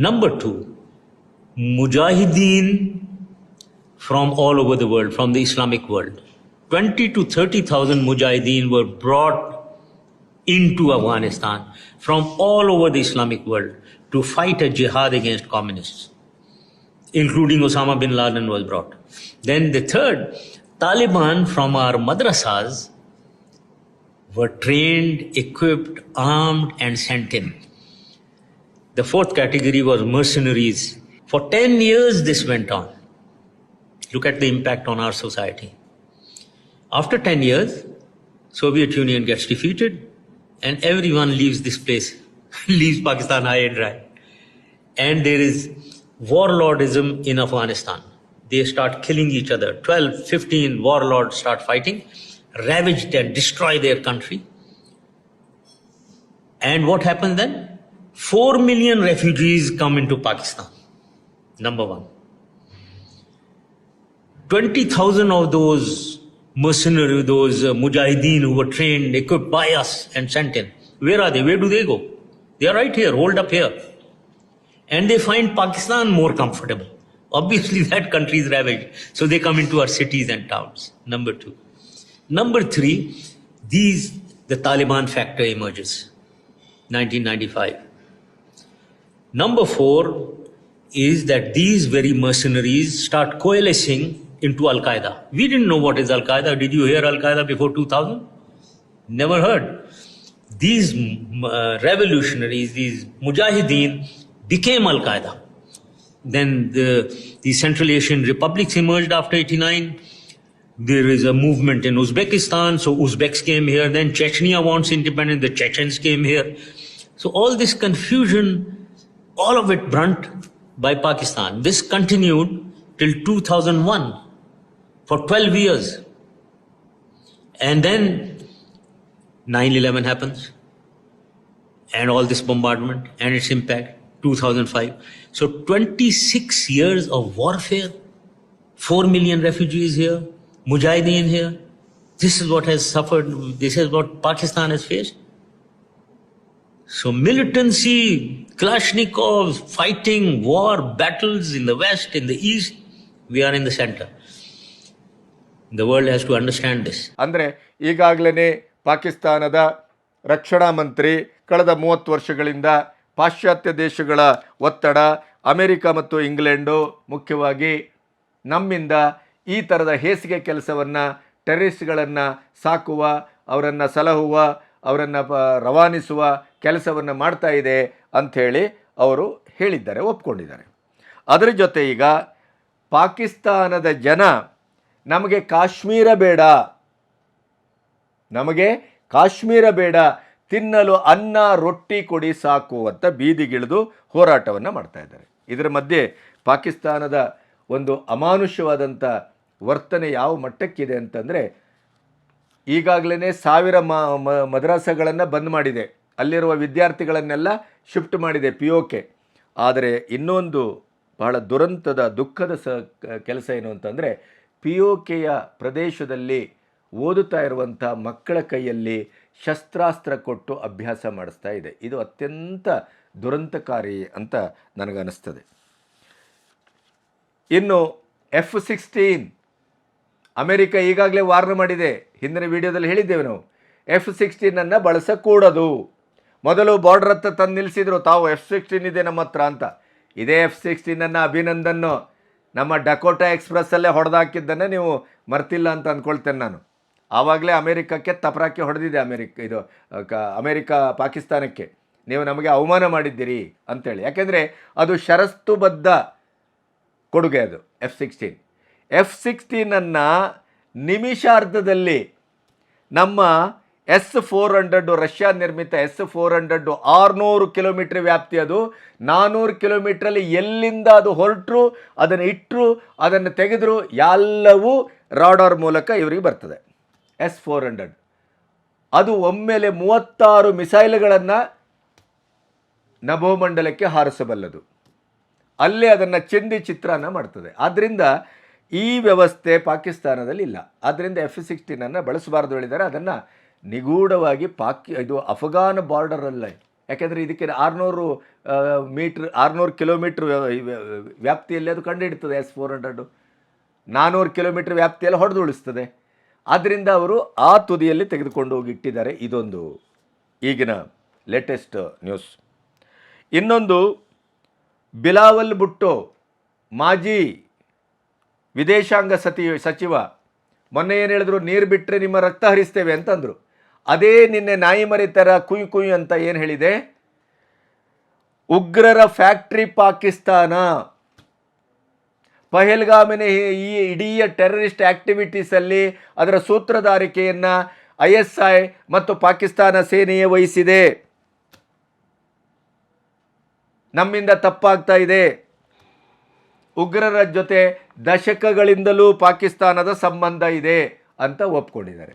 Number 2, Mujahideen from all over the world, from the Islamic world. 20 to 30,000 Mujahideen were brought into Afghanistan from all over the Islamic world to fight a jihad against communists, including Osama bin Laden was brought. Then the third, Taliban from our madrasas were trained, equipped, armed and sent in. The fourth category was mercenaries. For 10 years this went on. Look at the impact on our society. After 10 years, Soviet Union gets defeated and everyone leaves this place, leaves Pakistan high and dry. And there is warlordism in Afghanistan. They start killing each other. 12, 15 warlords start fighting, ravaged and destroy their country. And what happened then? 4 million refugees come into Pakistan. Number 1. 20,000 of those mercenaries, those mujahideen who were trained, equipped by us and sent in. Where are they? Where do they go? They are right here, holed up here. And they find Pakistan more comfortable. Obviously that country is ravaged. So they come into our cities and towns. Number 2. Number 3, the Taliban factor emerges. 1995. Number 4 is that these very mercenaries start coalescing into Al-Qaeda. We didn't know what is Al-Qaeda. Did you hear Al-Qaeda before 2000? Never heard. These revolutionaries, these mujahideen became Al-Qaeda. Then the Central Asian republics emerged after 89. There is a movement in Uzbekistan, so Uzbeks came here. Then Chechnya wants independence, the Chechens came here. So all this confusion, all of it brought by Pakistan. This continued till 2001 for 12 years. And then 9/11 happens and all this bombardment and its impact, 2005. So 26 years of warfare, 4 million refugees here, Mujahideen here. This is what has suffered, this is what Pakistan has faced. So militancy, Kalashnikovs, fighting, war, battles in the west, in the east, we are in the center. The world has to understand this. ಅಂದರೆ ಈಗಾಗಲೇ ಪಾಕಿಸ್ತಾನದ ರಕ್ಷಣಾ ಮಂತ್ರಿ ಕಳೆದ 30 ವರ್ಷಗಳಿಂದ ಪಾಶ್ಚಾತ್ಯ ದೇಶಗಳ ಒತ್ತಡ, America ಮತ್ತು ಇಂಗ್ಲೆಂಡು ಮುಖ್ಯವಾಗಿ ನಮ್ಮಿಂದ ಈ ಥರದ ಹೇಸಿಗೆ ಕೆಲಸವನ್ನು, ಟೆರರಿಸ್ಟ್ಗಳನ್ನು ಸಾಕುವ, ಅವರನ್ನು ಸಲಹುವ, ಅವರನ್ನು ರವಾನಿಸುವ ಕೆಲಸವನ್ನು ಮಾಡ್ತಾ ಇದೆ ಅಂಥೇಳಿ ಅವರು ಹೇಳಿದ್ದಾರೆ, ಒಪ್ಕೊಂಡಿದ್ದಾರೆ. ಅದರ ಜೊತೆ ಈಗ ಪಾಕಿಸ್ತಾನದ ಜನ ನಮಗೆ ಕಾಶ್ಮೀರ ಬೇಡ, ತಿನ್ನಲು ಅನ್ನ ರೊಟ್ಟಿ ಕೊಡಿ ಸಾಕು ಅಂತ ಬೀದಿಗಿಳಿದು ಹೋರಾಟವನ್ನು ಮಾಡ್ತಾ ಇದ್ದಾರೆ. ಇದರ ಮಧ್ಯೆ ಪಾಕಿಸ್ತಾನದ ಒಂದು ಅಮಾನುಷ್ಯವಾದಂಥ ವರ್ತನೆ ಯಾವ ಮಟ್ಟಕ್ಕಿದೆ ಅಂತಂದರೆ, ಈಗಾಗಲೇ 1000 ಮದ್ರಾಸಗಳನ್ನು ಬಂದ್ ಮಾಡಿದೆ, ಅಲ್ಲಿರುವ ವಿದ್ಯಾರ್ಥಿಗಳನ್ನೆಲ್ಲ ಶಿಫ್ಟ್ ಮಾಡಿದೆ POK. ಆದರೆ ಇನ್ನೊಂದು ಬಹಳ ದುಃಖದ ಕೆಲಸ ಏನು ಅಂತಂದರೆ, POKಯ ಪ್ರದೇಶದಲ್ಲಿ ಓದುತ್ತಾ ಇರುವಂಥ ಮಕ್ಕಳ ಕೈಯಲ್ಲಿ ಶಸ್ತ್ರಾಸ್ತ್ರ ಕೊಟ್ಟು ಅಭ್ಯಾಸ ಮಾಡಿಸ್ತಾ ಇದೆ. ಇದು ಅತ್ಯಂತ ದುರಂತಕಾರಿ ಅಂತ ನನಗನ್ನಿಸ್ತದೆ. ಇನ್ನು F-16 ಅಮೆರಿಕ ಈಗಾಗಲೇ ವಾರ್ನ್ ಮಾಡಿದೆ. ಹಿಂದಿನ ವಿಡಿಯೋದಲ್ಲಿ ಹೇಳಿದ್ದೇವೆ ನಾವು, F-16 ಬಳಸಕೂಡದು. ಮೊದಲು ಬಾರ್ಡರ್ ಹತ್ರ ತಂದು ನಿಲ್ಲಿಸಿದ್ರು, ತಾವು F-16 ಇದೆ ನಮ್ಮ ಹತ್ರ ಅಂತ. ಇದೇ F-16 ಅಭಿನಂದನ್ ನಮ್ಮ ಡಕೋಟಾ ಎಕ್ಸ್ಪ್ರೆಸ್ಸಲ್ಲೇ ಹೊಡೆದಾಕಿದ್ದನ್ನೇ ನೀವು ಮರ್ತಿಲ್ಲ ಅಂತ ಅಂದ್ಕೊಳ್ತೇನೆ ನಾನು. ಆವಾಗಲೇ ಅಮೇರಿಕಕ್ಕೆ ತಪರಾಕಿ ಹೊಡೆದಿದೆ ಅಮೇರಿಕ ಪಾಕಿಸ್ತಾನಕ್ಕೆ, ನೀವು ನಮಗೆ ಅವಮಾನ ಮಾಡಿದ್ದೀರಿ ಅಂತೇಳಿ. ಯಾಕೆಂದರೆ ಅದು ಷರತ್ತುಬದ್ಧ ಕೊಡುಗೆ, ಅದು F-16 ನಿಮಿಷಾರ್ಧದಲ್ಲಿ ನಮ್ಮ S-400 ರಷ್ಯಾ ನಿರ್ಮಿತ S-400 600 ಕಿಲೋಮೀಟರ್ ವ್ಯಾಪ್ತಿ, ಅದು 400 ಕಿಲೋಮೀಟ್ರಲ್ಲಿ ಎಲ್ಲಿಂದ ಅದು ಹೊರಟರು, ಅದನ್ನು ಇಟ್ಟರು, ಅದನ್ನು ತೆಗೆದ್ರು, ಎಲ್ಲವೂ ರಾಡಾರ್ ಮೂಲಕ ಇವರಿಗೆ ಬರ್ತದೆ. S-400 ಅದು ಒಮ್ಮೆಲೆ 36 ಮಿಸೈಲ್ಗಳನ್ನು ನಭೋಮಂಡಲಕ್ಕೆ ಹಾರಿಸಬಲ್ಲದು. ಅಲ್ಲೇ ಅದನ್ನು ಚಿತ್ರಾನ್ನ ಮಾಡ್ತದೆ. ಆದ್ದರಿಂದ ಈ ವ್ಯವಸ್ಥೆ ಪಾಕಿಸ್ತಾನದಲ್ಲಿ ಇಲ್ಲ. ಆದ್ದರಿಂದ F-16 ಬಳಸಬಾರ್ದು ಹೇಳಿದ್ದಾರೆ. ಅದನ್ನು ನಿಗೂಢವಾಗಿ ಇದು ಅಫ್ಘಾನ್ ಬಾರ್ಡರಲ್ಲ, ಯಾಕೆಂದರೆ ಇದಕ್ಕೆ 600 ಕಿಲೋಮೀಟ್ರ್ ವ್ಯಾಪ್ತಿಯಲ್ಲಿ ಅದು ಕಂಡುಹಿಡ್ತದೆ. S-400 400 ಕಿಲೋಮೀಟ್ರ್ ವ್ಯಾಪ್ತಿಯಲ್ಲಿ ಹೊಡೆದು ಉಳಿಸ್ತದೆ. ಆದ್ದರಿಂದ ಅವರು ಆ ತುದಿಯಲ್ಲಿ ತೆಗೆದುಕೊಂಡು ಹೋಗಿ ಇಟ್ಟಿದ್ದಾರೆ. ಇದೊಂದು ಈಗಿನ ಲೇಟೆಸ್ಟ್ ನ್ಯೂಸ್. ಇನ್ನೊಂದು, ಬಿಲಾವಲ್ ಭುಟ್ಟೋ ಮಾಜಿ ವಿದೇಶಾಂಗ ಸಚಿವ ಮೊನ್ನೆ ಏನು ಹೇಳಿದ್ರು, ನೀರು ಬಿಟ್ಟರೆ ನಿಮ್ಮ ರಕ್ತ ಹರಿಸ್ತೇವೆ ಅಂತಂದರು. ಅದೇ ನಿನ್ನೆ ನಾಯಿ ಮರಿ ಥರ ಕುಯ್ ಅಂತ ಏನು ಹೇಳಿದೆ, ಉಗ್ರರ ಫ್ಯಾಕ್ಟ್ರಿ ಪಾಕಿಸ್ತಾನ, ಪಹಲ್ಗಾಮಿನ ಈ ಇಡೀ ಟೆರರಿಸ್ಟ್ ಆ್ಯಕ್ಟಿವಿಟೀಸಲ್ಲಿ ಅದರ ಸೂತ್ರಧಾರಿಕೆಯನ್ನು ISI ಮತ್ತು ಪಾಕಿಸ್ತಾನ ಸೇನೆಯೇ ವಹಿಸಿದೆ, ನಮ್ಮಿಂದ ತಪ್ಪಾಗ್ತಾ ಇದೆ. ಉಗ್ರರ ಜೊತೆ ದಶಕಗಳಿಂದಲೂ ಪಾಕಿಸ್ತಾನದ ಸಂಬಂಧ ಇದೆ ಅಂತ ಒಪ್ಕೊಂಡಿದ್ದಾರೆ.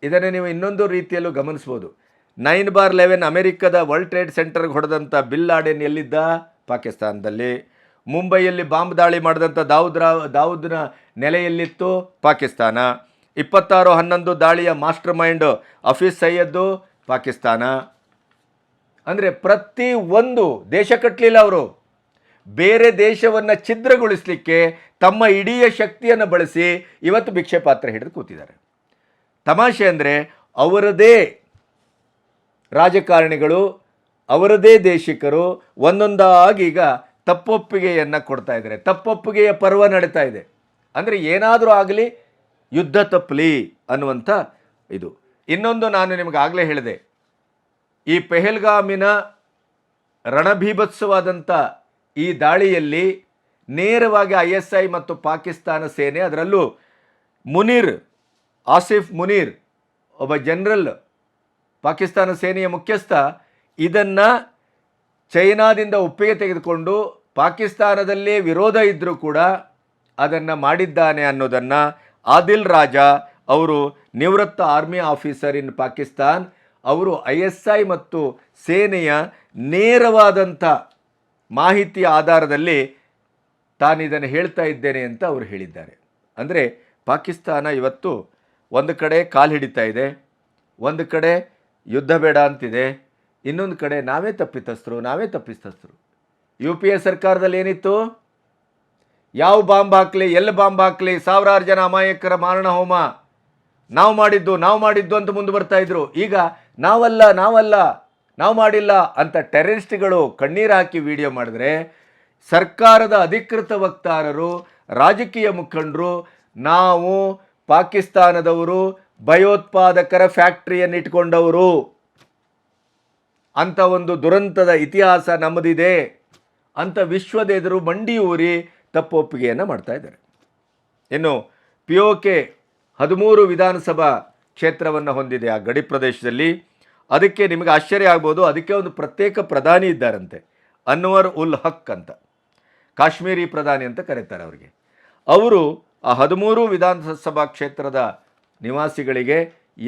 ಇದನ್ನು ನೀವು ಇನ್ನೊಂದು ರೀತಿಯಲ್ಲೂ ಗಮನಿಸ್ಬೋದು. 9/11 ಅಮೆರಿಕದ ವರ್ಲ್ಡ್ ಟ್ರೇಡ್ ಸೆಂಟರ್ಗೆ ಹೊಡೆದಂಥ ಬಿನ್ ಲಾಡೆನ್ ಎಲ್ಲಿದ್ದ? ಪಾಕಿಸ್ತಾನದಲ್ಲಿ. ಮುಂಬೈಯಲ್ಲಿ ಬಾಂಬ್ ದಾಳಿ ಮಾಡಿದಂಥ ದಾವೂದ್ನ ನೆಲೆಯಲ್ಲಿತ್ತು? ಪಾಕಿಸ್ತಾನ. 26/11 ದಾಳಿಯ ಮಾಸ್ಟರ್ ಮೈಂಡ್ ಹಫೀಜ್ ಸೈಯದ್ ಪಾಕಿಸ್ತಾನ. ಅಂದರೆ ಪ್ರತಿ ಒಂದು ದೇಶ ಕಟ್ಟಲಿಲ್ಲ ಅವರು, ಬೇರೆ ದೇಶವನ್ನು ಛಿದ್ರಗೊಳಿಸಲಿಕ್ಕೆ ತಮ್ಮ ಇಡೀ ಶಕ್ತಿಯನ್ನು ಬಳಸಿ ಇವತ್ತು ಭಿಕ್ಷೆ ಪಾತ್ರ ಹಿಡಿದು ಕೂತಿದ್ದಾರೆ. ತಮಾಷೆ ಅಂದರೆ ಅವರದೇ ರಾಜಕಾರಣಿಗಳು, ಅವರದೇ ದೇಶಿಕರು ಒಂದೊಂದಾಗಿ ಈಗ ತಪ್ಪೊಪ್ಪಿಗೆಯನ್ನು ಕೊಡ್ತಾ ಇದ್ದಾರೆ. ತಪ್ಪೊಪ್ಪಿಗೆಯ ಪರ್ವ ನಡೀತಾ ಇದೆ. ಅಂದರೆ ಏನಾದರೂ ಆಗಲಿ, ಯುದ್ಧ ತಪ್ಪಲಿ ಅನ್ನುವಂಥ ಇದು. ಇನ್ನೊಂದು, ನಾನು ನಿಮಗೆ ಆಗಲೇ ಹೇಳಿದೆ, ಈ ಪೆಹಲ್ಗಾಮಿನ ರಣಭೀಭತ್ಸವಾದಂಥ ಈ ದಾಳಿಯಲ್ಲಿ ನೇರವಾಗಿ ISI ಮತ್ತು ಪಾಕಿಸ್ತಾನ ಸೇನೆ, ಅದರಲ್ಲೂ ಆಸಿಫ್ ಮುನೀರ್ ಒಬ್ಬ ಜನರಲ್, ಪಾಕಿಸ್ತಾನ ಸೇನೆಯ ಮುಖ್ಯಸ್ಥ, ಇದನ್ನು ಚೈನಾದಿಂದ ಒಪ್ಪಿಗೆ ತೆಗೆದುಕೊಂಡು ಪಾಕಿಸ್ತಾನದಲ್ಲೇ ವಿರೋಧ ಇದ್ದರೂ ಕೂಡ ಅದನ್ನು ಮಾಡಿದ್ದಾನೆ ಅನ್ನೋದನ್ನು ಆದಿಲ್ ರಾಜಾ ಅವರು, ನಿವೃತ್ತ ಆರ್ಮಿ ಆಫೀಸರ್ ಇನ್ ಪಾಕಿಸ್ತಾನ್, ಅವರು ISI ಮತ್ತು ಸೇನೆಯ ನೇರವಾದಂಥ ಮಾಹಿತಿಯ ಆಧಾರದಲ್ಲಿ ತಾನಿದನ್ನು ಹೇಳ್ತಾ ಇದ್ದೇನೆ ಅಂತ ಅವರು ಹೇಳಿದ್ದಾರೆ. ಅಂದರೆ ಪಾಕಿಸ್ತಾನ ಇವತ್ತು ಒಂದು ಕಡೆ ಕಾಲು ಹಿಡಿತಾ ಇದೆ, ಒಂದು ಕಡೆ ಯುದ್ಧ ಬೇಡ ಅಂತಿದೆ, ಇನ್ನೊಂದು ಕಡೆ ನಾವೇ ತಪ್ಪಿತಸ್ಥರು. UPA ಸರ್ಕಾರದಲ್ಲಿ ಏನಿತ್ತು? ಯಾವ ಬಾಂಬ್ ಹಾಕಲಿ, ಎಲ್ಲಿ ಬಾಂಬ್ ಹಾಕಲಿ, ಸಾವಿರಾರು ಜನ ಅಮಾಯಕರ ಮಾರಣ ಹೋಮ, ನಾವು ಮಾಡಿದ್ದು ಅಂತ ಮುಂದೆ ಬರ್ತಾ ಇದ್ರು. ಈಗ ನಾವು ಮಾಡಿಲ್ಲ ಅಂತ ಟೆರರಿಸ್ಟ್ಗಳು ಕಣ್ಣೀರು ಹಾಕಿ ವಿಡಿಯೋ ಮಾಡಿದ್ರೆ, ಸರ್ಕಾರದ ಅಧಿಕೃತ ವಕ್ತಾರರು, ರಾಜಕೀಯ ಮುಖಂಡರು, ನಾವು ಪಾಕಿಸ್ತಾನದವರು ಭಯೋತ್ಪಾದಕರ ಫ್ಯಾಕ್ಟರಿಯನ್ನು ಇಟ್ಕೊಂಡವರು ಅಂತ ಒಂದು ದುರಂತದ ಇತಿಹಾಸ ನಮ್ಮದಿದೆ ಅಂತ ವಿಶ್ವದ ಎದುರು ಮಂಡಿಯೂರಿ ತಪ್ಪೊಪ್ಪಿಗೆಯನ್ನು ಮಾಡ್ತಾ ಇದ್ದಾರೆ. ಇನ್ನು POK 13 ವಿಧಾನಸಭಾ ಕ್ಷೇತ್ರವನ್ನು ಹೊಂದಿದೆ ಆ ಗಡಿ ಪ್ರದೇಶದಲ್ಲಿ. ಅದಕ್ಕೆ ನಿಮಗೆ ಆಶ್ಚರ್ಯ ಆಗ್ಬೋದು, ಅದಕ್ಕೆ ಒಂದು ಪ್ರತ್ಯೇಕ ಪ್ರಧಾನಿ ಇದ್ದಾರಂತೆ, ಅನ್ವರ್ ಉಲ್ ಹಕ್ ಅಂತ, ಕಾಶ್ಮೀರಿ ಪ್ರಧಾನಿ ಅಂತ ಕರೀತಾರೆ ಅವರಿಗೆ. ಅವರು ಆ 13 ವಿಧಾನಸಭಾ ಕ್ಷೇತ್ರದ ನಿವಾಸಿಗಳಿಗೆ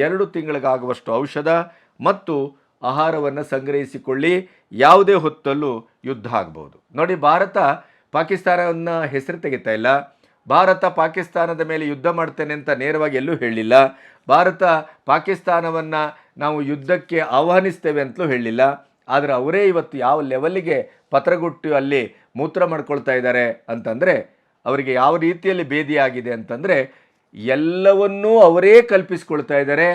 2 ತಿಂಗಳಿಗಾಗುವಷ್ಟು ಔಷಧ ಮತ್ತು ಆಹಾರವನ್ನು ಸಂಗ್ರಹಿಸಿಕೊಳ್ಳಿ, ಯಾವುದೇ ಹೊತ್ತಲ್ಲೂ ಯುದ್ಧ ಆಗ್ಬೋದು. ನೋಡಿ, ಭಾರತ ಪಾಕಿಸ್ತಾನವನ್ನು ಹೆಸರು ತೆಗಿತಾ ಇಲ್ಲ, ಭಾರತ ಪಾಕಿಸ್ತಾನದ ಮೇಲೆ ಯುದ್ಧ ಮಾಡ್ತೇನೆ ಅಂತ ನೇರವಾಗಿ ಎಲ್ಲೂ ಹೇಳಿಲ್ಲ, ಭಾರತ ಪಾಕಿಸ್ತಾನವನ್ನು ನಾವು ಯುದ್ಧಕ್ಕೆ ಆಹ್ವಾನಿಸ್ತೇವೆ ಅಂತಲೂ ಹೇಳಿಲ್ಲ. ಆದರೆ ಅವರೇ ಇವತ್ತು ಯಾವ ಲೆವೆಲ್ಲಿಗೆ ಪತ್ರಗುಟ್ಟು ಅಲ್ಲಿ ಮೂತ್ರ ಮಾಡ್ಕೊಳ್ತಾ ಇದ್ದಾರೆ ಅಂತಂದರೆ, ಅವರಿಗೆ ಯಾವ ರೀತಿಯಲ್ಲಿ ಬೇದಿಯಾಗಿದೆ ಅಂತಂದರೆ, ಎಲ್ಲವನ್ನೂ ಅವರೇ ಕಲ್ಪಿಸ್ಕೊಳ್ತಾ ಇದ್ದಾರೆ,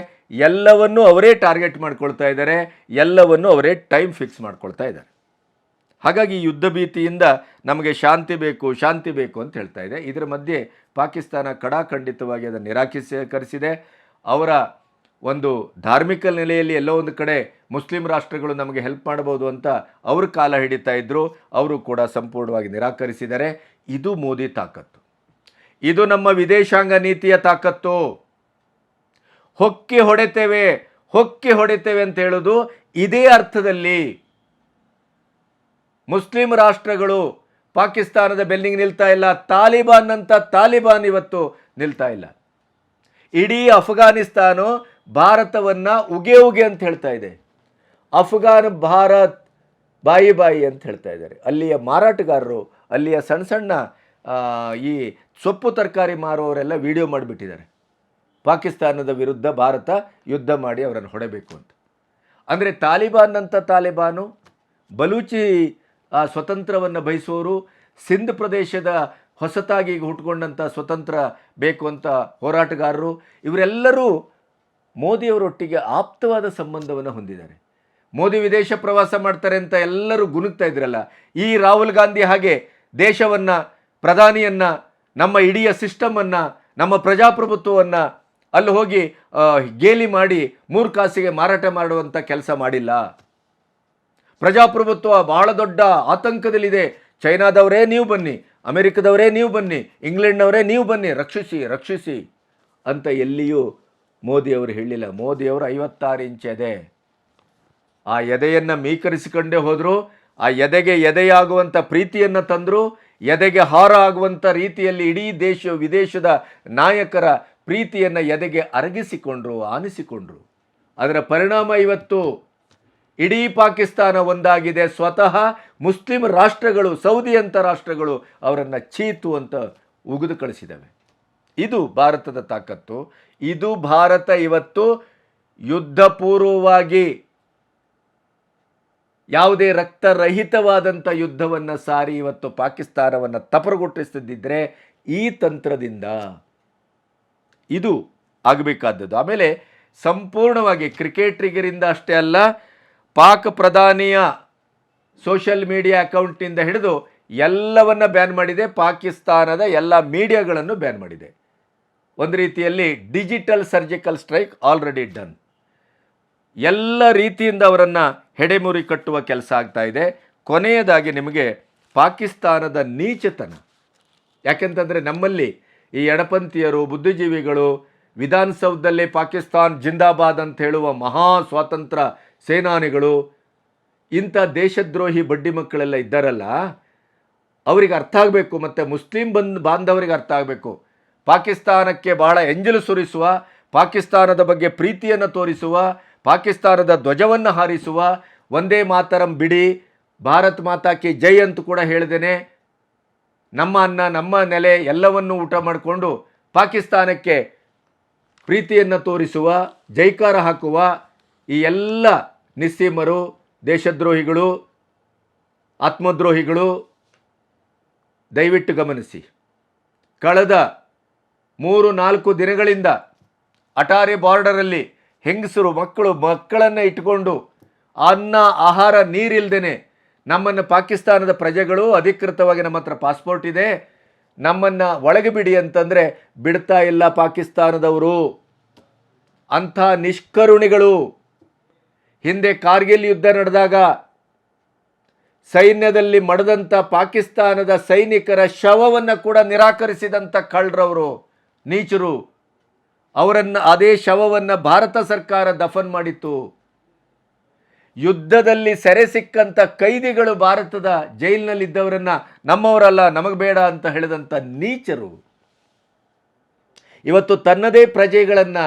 ಎಲ್ಲವನ್ನೂ ಅವರೇ ಟಾರ್ಗೆಟ್ ಮಾಡ್ಕೊಳ್ತಾ ಇದ್ದಾರೆ, ಎಲ್ಲವನ್ನೂ ಅವರೇ ಟೈಮ್ ಫಿಕ್ಸ್ ಮಾಡ್ಕೊಳ್ತಾ ಇದ್ದಾರೆ. ಹಾಗಾಗಿ ಯುದ್ಧ ಭೀತಿಯಿಂದ ನಮಗೆ ಶಾಂತಿ ಬೇಕು ಅಂತ ಹೇಳ್ತಾ ಇದೆ. ಇದರ ಮಧ್ಯೆ ಪಾಕಿಸ್ತಾನ ಕಡಾಖಂಡಿತವಾಗಿ ಅದನ್ನು ನಿರಾಕರಿಸಿದೆ. ಅವರ ಒಂದು ಧಾರ್ಮಿಕ ನೆಲೆಯಲ್ಲಿ ಎಲ್ಲೋ ಒಂದು ಕಡೆ ಮುಸ್ಲಿಂ ರಾಷ್ಟ್ರಗಳು ನಮಗೆ ಹೆಲ್ಪ್ ಮಾಡಬಹುದು ಅಂತ ಅವರು ಕಾಲ ಹಿಡಿತಾ ಇದ್ದರು, ಅವರು ಕೂಡ ಸಂಪೂರ್ಣವಾಗಿ ನಿರಾಕರಿಸಿದ್ದಾರೆ. ಇದು ಮೋದಿ ತಾಕತ್ತು, ಇದು ನಮ್ಮ ವಿದೇಶಾಂಗ ನೀತಿಯ ತಾಕತ್ತು. ಹೊಕ್ಕಿ ಹೊಡೆತೇವೆ ಅಂತ ಹೇಳೋದು ಇದೇ ಅರ್ಥದಲ್ಲಿ. ಮುಸ್ಲಿಂ ರಾಷ್ಟ್ರಗಳು ಪಾಕಿಸ್ತಾನದ ಬೆನ್ನಿಗೆ ನಿಲ್ತಾ ಇಲ್ಲ, ತಾಲಿಬಾನ್ ಇವತ್ತು ನಿಲ್ತಾ ಇಲ್ಲ. ಇಡೀ ಅಫ್ಘಾನಿಸ್ತಾನ ಭಾರತವನ್ನು ಉಗೆ ಅಂತ ಹೇಳ್ತಾ ಇದೆ. ಅಫ್ಘಾನ್ ಭಾರತ್ ಬಾಯಿ ಅಂತ ಹೇಳ್ತಾ ಇದ್ದಾರೆ. ಅಲ್ಲಿಯ ಮಾರಾಟಗಾರರು, ಅಲ್ಲಿಯ ಸಣ್ಣ ಈ ಸೊಪ್ಪು ತರಕಾರಿ ಮಾರುವವರೆಲ್ಲ ವಿಡಿಯೋ ಮಾಡಿಬಿಟ್ಟಿದ್ದಾರೆ, ಪಾಕಿಸ್ತಾನದ ವಿರುದ್ಧ ಭಾರತ ಯುದ್ಧ ಮಾಡಿ ಅವರನ್ನು ಹೊಡೆಯಬೇಕು ಅಂತ. ಅಂದರೆ ತಾಲಿಬಾನು, ಬಲೂಚಿ ಸ್ವತಂತ್ರವನ್ನು ಬಯಸುವವರು, ಸಿಂಧ್ ಪ್ರದೇಶದ ಹೊಸತಾಗಿ ಹುಟ್ಟುಕೊಂಡಂಥ ಸ್ವತಂತ್ರ ಬೇಕು ಅಂತ ಹೋರಾಟಗಾರರು, ಇವರೆಲ್ಲರೂ ಮೋದಿಯವರೊಟ್ಟಿಗೆ ಆಪ್ತವಾದ ಸಂಬಂಧವನ್ನು ಹೊಂದಿದ್ದಾರೆ. ಮೋದಿ ವಿದೇಶ ಪ್ರವಾಸ ಮಾಡ್ತಾರೆ ಅಂತ ಎಲ್ಲರೂ ಗುನುಗ್ತಾ ಇದ್ರಲ್ಲ, ಈ ರಾಹುಲ್ ಗಾಂಧಿ ಹಾಗೆ ದೇಶವನ್ನು, ಪ್ರಧಾನಿಯನ್ನು, ನಮ್ಮ ಇಡೀ ಸಿಸ್ಟಮನ್ನು, ನಮ್ಮ ಪ್ರಜಾಪ್ರಭುತ್ವವನ್ನು ಅಲ್ಲಿ ಹೋಗಿ ಗೇಲಿ ಮಾಡಿ 3 ಕಾಸಿಗೆ ಮಾರಾಟ ಮಾಡುವಂಥ ಕೆಲಸ ಮಾಡಿಲ್ಲ. ಪ್ರಜಾಪ್ರಭುತ್ವ ಬಹಳ ದೊಡ್ಡ ಆತಂಕದಲ್ಲಿದೆ, ಚೈನಾದವರೇ ನೀವು ಬನ್ನಿ, ಅಮೆರಿಕದವರೇ ನೀವು ಬನ್ನಿ, ಇಂಗ್ಲೆಂಡ್ನವರೇ ನೀವು ಬನ್ನಿ, ರಕ್ಷಿಸಿ ಅಂತ ಎಲ್ಲಿಯೂ ಮೋದಿಯವರು ಹೇಳಿಲ್ಲ. ಮೋದಿಯವರು 56 ಇಂಚ್ ಎದೆ, ಆ ಎದೆಯನ್ನು ಮೀಕರಿಸಿಕೊಂಡೇ ಹೋದರು. ಆ ಎದೆಗೆ ಎದೆಯಾಗುವಂಥ ಪ್ರೀತಿಯನ್ನು ತಂದರು, ಎದೆಗೆ ಹಾರ ಆಗುವಂಥ ರೀತಿಯಲ್ಲಿ ಇಡೀ ವಿದೇಶದ ನಾಯಕರ ಪ್ರೀತಿಯನ್ನು ಎದೆಗೆ ಅರಗಿಸಿಕೊಂಡ್ರು, ಆನಿಸಿಕೊಂಡ್ರು. ಅದರ ಪರಿಣಾಮ ಇವತ್ತು ಇಡೀ ಪಾಕಿಸ್ತಾನ ಒಂದಾಗಿದೆ. ಸ್ವತಃ ಮುಸ್ಲಿಂ ರಾಷ್ಟ್ರಗಳು, ಸೌದಿ ಅಂತ ರಾಷ್ಟ್ರಗಳು ಅವರನ್ನು ಚೀತು ಅಂತ ಉಗಿದು ಕಳಿಸಿದವೆ. ಇದು ಭಾರತದ ತಾಕತ್ತು. ಇದು ಭಾರತ ಇವತ್ತು ಯುದ್ಧಪೂರ್ವವಾಗಿ ಯಾವುದೇ ರಕ್ತರಹಿತವಾದಂಥ ಯುದ್ಧವನ್ನು ಸಾರಿ ಇವತ್ತು ಪಾಕಿಸ್ತಾನವನ್ನು ತಪರುಗೊಟ್ಟಿಸದಿದ್ದರೆ ಈ ತಂತ್ರದಿಂದ ಇದು ಆಗಬೇಕಾದದ್ದು. ಆಮೇಲೆ ಸಂಪೂರ್ಣವಾಗಿ ಕ್ರಿಕೆಟ್ರಿಗರಿಂದ ಅಷ್ಟೇ ಅಲ್ಲ, ಪಾಕ್ ಪ್ರಧಾನಿಯ ಸೋಷಿಯಲ್ ಮೀಡಿಯಾ ಅಕೌಂಟ್ನಿಂದ ಹಿಡಿದು ಎಲ್ಲವನ್ನು ಬ್ಯಾನ್ ಮಾಡಿದೆ. ಪಾಕಿಸ್ತಾನದ ಎಲ್ಲ ಮೀಡಿಯಾಗಳನ್ನು ಬ್ಯಾನ್ ಮಾಡಿದೆ. ಒಂದು ರೀತಿಯಲ್ಲಿ digital surgical strike already done. ಎಲ್ಲ ರೀತಿಯಿಂದ ಅವರನ್ನು ಹೆಡೆಮುರಿ ಕಟ್ಟುವ ಕೆಲಸ ಆಗ್ತಾ ಇದೆ. ಕೊನೆಯದಾಗಿ ನಿಮಗೆ ಪಾಕಿಸ್ತಾನದ ನೀಚತನ, ಯಾಕೆಂತಂದರೆ ನಮ್ಮಲ್ಲಿ ಈ ಎಡಪಂಥೀಯರು, ಬುದ್ಧಿಜೀವಿಗಳು ವಿಧಾನಸೌಧದಲ್ಲಿ ಪಾಕಿಸ್ತಾನ್ ಜಿಂದಾಬಾದ್ ಅಂತ ಹೇಳುವ ಮಹಾ ಸ್ವಾತಂತ್ರ್ಯ ಸೇನಾನಿಗಳು, ಇಂಥ ದೇಶದ್ರೋಹಿ ಬಡ್ಡಿ ಮಕ್ಕಳೆಲ್ಲ ಇದ್ದಾರಲ್ಲ, ಅವರಿಗೆ ಅರ್ಥ ಆಗಬೇಕು, ಮತ್ತು ಮುಸ್ಲಿಂ ಬಾಂಧವರಿಗೆ ಅರ್ಥ ಆಗಬೇಕು. ಪಾಕಿಸ್ತಾನಕ್ಕೆ ಬಹಳ ಎಂಜಲು ಸುರಿಸುವ, ಪಾಕಿಸ್ತಾನದ ಬಗ್ಗೆ ಪ್ರೀತಿಯನ್ನು ತೋರಿಸುವ, ಪಾಕಿಸ್ತಾನದ ಧ್ವಜವನ್ನು ಹಾರಿಸುವ, ಒಂದೇ ಮಾತರಂ ಬಿಡಿ, ಭಾರತ್ ಮಾತಾ ಕಿ ಜೈ ಅಂತೂ ಕೂಡ ಹೇಳ್ದೇನೆ, ನಮ್ಮ ಅನ್ನ ನಮ್ಮ ನೆಲೆ ಎಲ್ಲವನ್ನೂ ಊಟ ಮಾಡಿಕೊಂಡು ಪಾಕಿಸ್ತಾನಕ್ಕೆ ಪ್ರೀತಿಯನ್ನು ತೋರಿಸುವ, ಜೈಕಾರ ಹಾಕುವ ಈ ಎಲ್ಲ ನಿಸ್ಸೀಮರು, ದೇಶದ್ರೋಹಿಗಳು, ಆತ್ಮದ್ರೋಹಿಗಳು ದಯವಿಟ್ಟು ಗಮನಿಸಿ. ಕಳೆದ 3-4 ದಿನಗಳಿಂದ ಅಟಾರಿ ಬಾರ್ಡರಲ್ಲಿ ಹೆಂಗಸರು ಮಕ್ಕಳನ್ನು ಇಟ್ಕೊಂಡು ಅನ್ನ ಆಹಾರ ನೀರಿಲ್ದೇನೆ ನಮ್ಮನ್ನು ಪಾಕಿಸ್ತಾನದ ಪ್ರಜೆಗಳು ಅಧಿಕೃತವಾಗಿ ನಮ್ಮ ಹತ್ರ ಪಾಸ್ಪೋರ್ಟ್ ಇದೆ, ನಮ್ಮನ್ನು ಒಳಗೆ ಬಿಡಿ ಅಂತಂದರೆ ಬಿಡ್ತಾ ಇಲ್ಲ ಪಾಕಿಸ್ತಾನದವರು. ಅಂಥ ನಿಷ್ಕರುಣಿಗಳು. ಹಿಂದೆ ಕಾರ್ಗಿಲ್ ಯುದ್ಧ ನಡೆದಾಗ ಸೈನ್ಯದಲ್ಲಿ ಮಡದಂಥ ಪಾಕಿಸ್ತಾನದ ಸೈನಿಕರ ಶವವನ್ನು ಕೂಡ ನಿರಾಕರಿಸಿದಂಥ ಕಳ್ಳರವರು, ನೀಚರು. ಅವರನ್ನು, ಅದೇ ಶವವನ್ನು ಭಾರತ ಸರ್ಕಾರ ದಫನ್ ಮಾಡಿತ್ತು. ಯುದ್ಧದಲ್ಲಿ ಸೆರೆ ಸಿಕ್ಕಂಥ ಕೈದಿಗಳು ಭಾರತದ ಜೈಲಿನಲ್ಲಿದ್ದವರನ್ನು ನಮ್ಮವರಲ್ಲ, ನಮಗೆ ಬೇಡ ಅಂತ ಹೇಳಿದಂಥ ನೀಚರು ಇವತ್ತು ತನ್ನದೇ ಪ್ರಜೆಗಳನ್ನು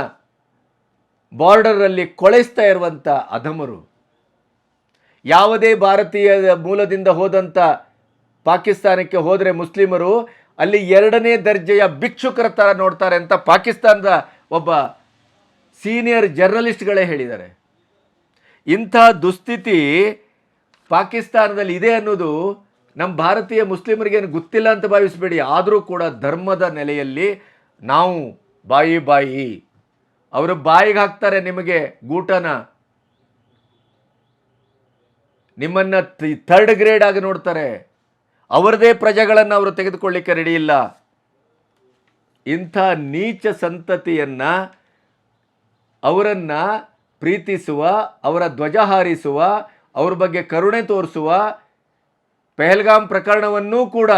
ಬಾರ್ಡರಲ್ಲಿ ಕೊಳೆಸ್ತಾ ಇರುವಂಥ ಅಧಮರು. ಯಾವುದೇ ಭಾರತೀಯ ಮೂಲದಿಂದ ಹೋದಂಥ ಪಾಕಿಸ್ತಾನಕ್ಕೆ ಹೋದರೆ ಮುಸ್ಲಿಮರು ಅಲ್ಲಿ 2ನೇ ದರ್ಜೆಯ ಭಿಕ್ಷುಕರ ಥರ ನೋಡ್ತಾರೆ ಅಂತ ಪಾಕಿಸ್ತಾನದ ಒಬ್ಬ ಸೀನಿಯರ್ ಜರ್ನಲಿಸ್ಟ್ಗಳೇ ಹೇಳಿದ್ದಾರೆ. ಇಂಥ ದುಸ್ಥಿತಿ ಪಾಕಿಸ್ತಾನದಲ್ಲಿ ಇದೆ ಅನ್ನೋದು ನಮ್ಮ ಭಾರತೀಯ ಮುಸ್ಲಿಮರಿಗೇನು ಗೊತ್ತಿಲ್ಲ ಅಂತ ಭಾವಿಸಬೇಡಿ. ಆದರೂ ಕೂಡ ಧರ್ಮದ ನೆಲೆಯಲ್ಲಿ ನಾವು ಬಾಯಿ ಅವರು ಬಾಯಿಗೆ ಹಾಕ್ತಾರೆ ನಿಮಗೆ ಗೂಟನ, ನಿಮ್ಮನ್ನು 3rd ಗ್ರೇಡ್ ಆಗಿ ನೋಡ್ತಾರೆ. ಅವರದೇ ಪ್ರಜೆಗಳನ್ನು ಅವರು ತೆಗೆದುಕೊಳ್ಳಿಕ್ಕೆ ರೆಡಿ ಇಲ್ಲ. ಇಂಥ ನೀಚ ಸಂತತಿಯನ್ನು, ಅವರನ್ನು ಪ್ರೀತಿಸುವ, ಅವರ ಧ್ವಜ ಹಾರಿಸುವ, ಅವ್ರ ಬಗ್ಗೆ ಕರುಣೆ ತೋರಿಸುವ, ಪೆಹಲ್ಗಾಮ್ ಪ್ರಕರಣವನ್ನೂ ಕೂಡ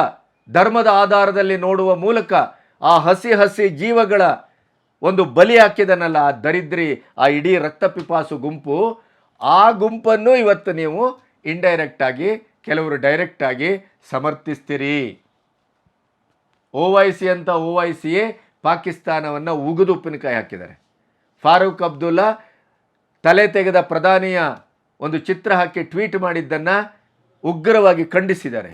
ಧರ್ಮದ ಆಧಾರದಲ್ಲಿ ನೋಡುವ ಮೂಲಕ ಆ ಹಸಿ ಜೀವಗಳ ಒಂದು ಬಲಿ ಹಾಕಿದನಲ್ಲ ಆ ದರಿದ್ರಿ, ಆ ಇಡೀ ರಕ್ತಪಿಪಾಸು ಗುಂಪು, ಆ ಗುಂಪನ್ನು ಇವತ್ತು ನೀವು ಇಂಡೈರೆಕ್ಟಾಗಿ, ಕೆಲವರು ಡೈರೆಕ್ಟಾಗಿ ಸಮರ್ಥಿಸ್ತೀರಿ. OIC ಅಂತ OICಯೇ ಪಾಕಿಸ್ತಾನವನ್ನು ಉಗಿದು ಉಪ್ಪಿನಕಾಯಿ ಹಾಕಿದ್ದಾರೆ. ಫಾರೂಕ್ ಅಬ್ದುಲ್ಲಾ ತಲೆ ತೆಗೆದ ಪ್ರಧಾನಿಯ ಒಂದು ಚಿತ್ರ ಹಾಕಿ ಟ್ವೀಟ್ ಮಾಡಿದ್ದನ್ನು ಉಗ್ರವಾಗಿ ಖಂಡಿಸಿದ್ದಾರೆ.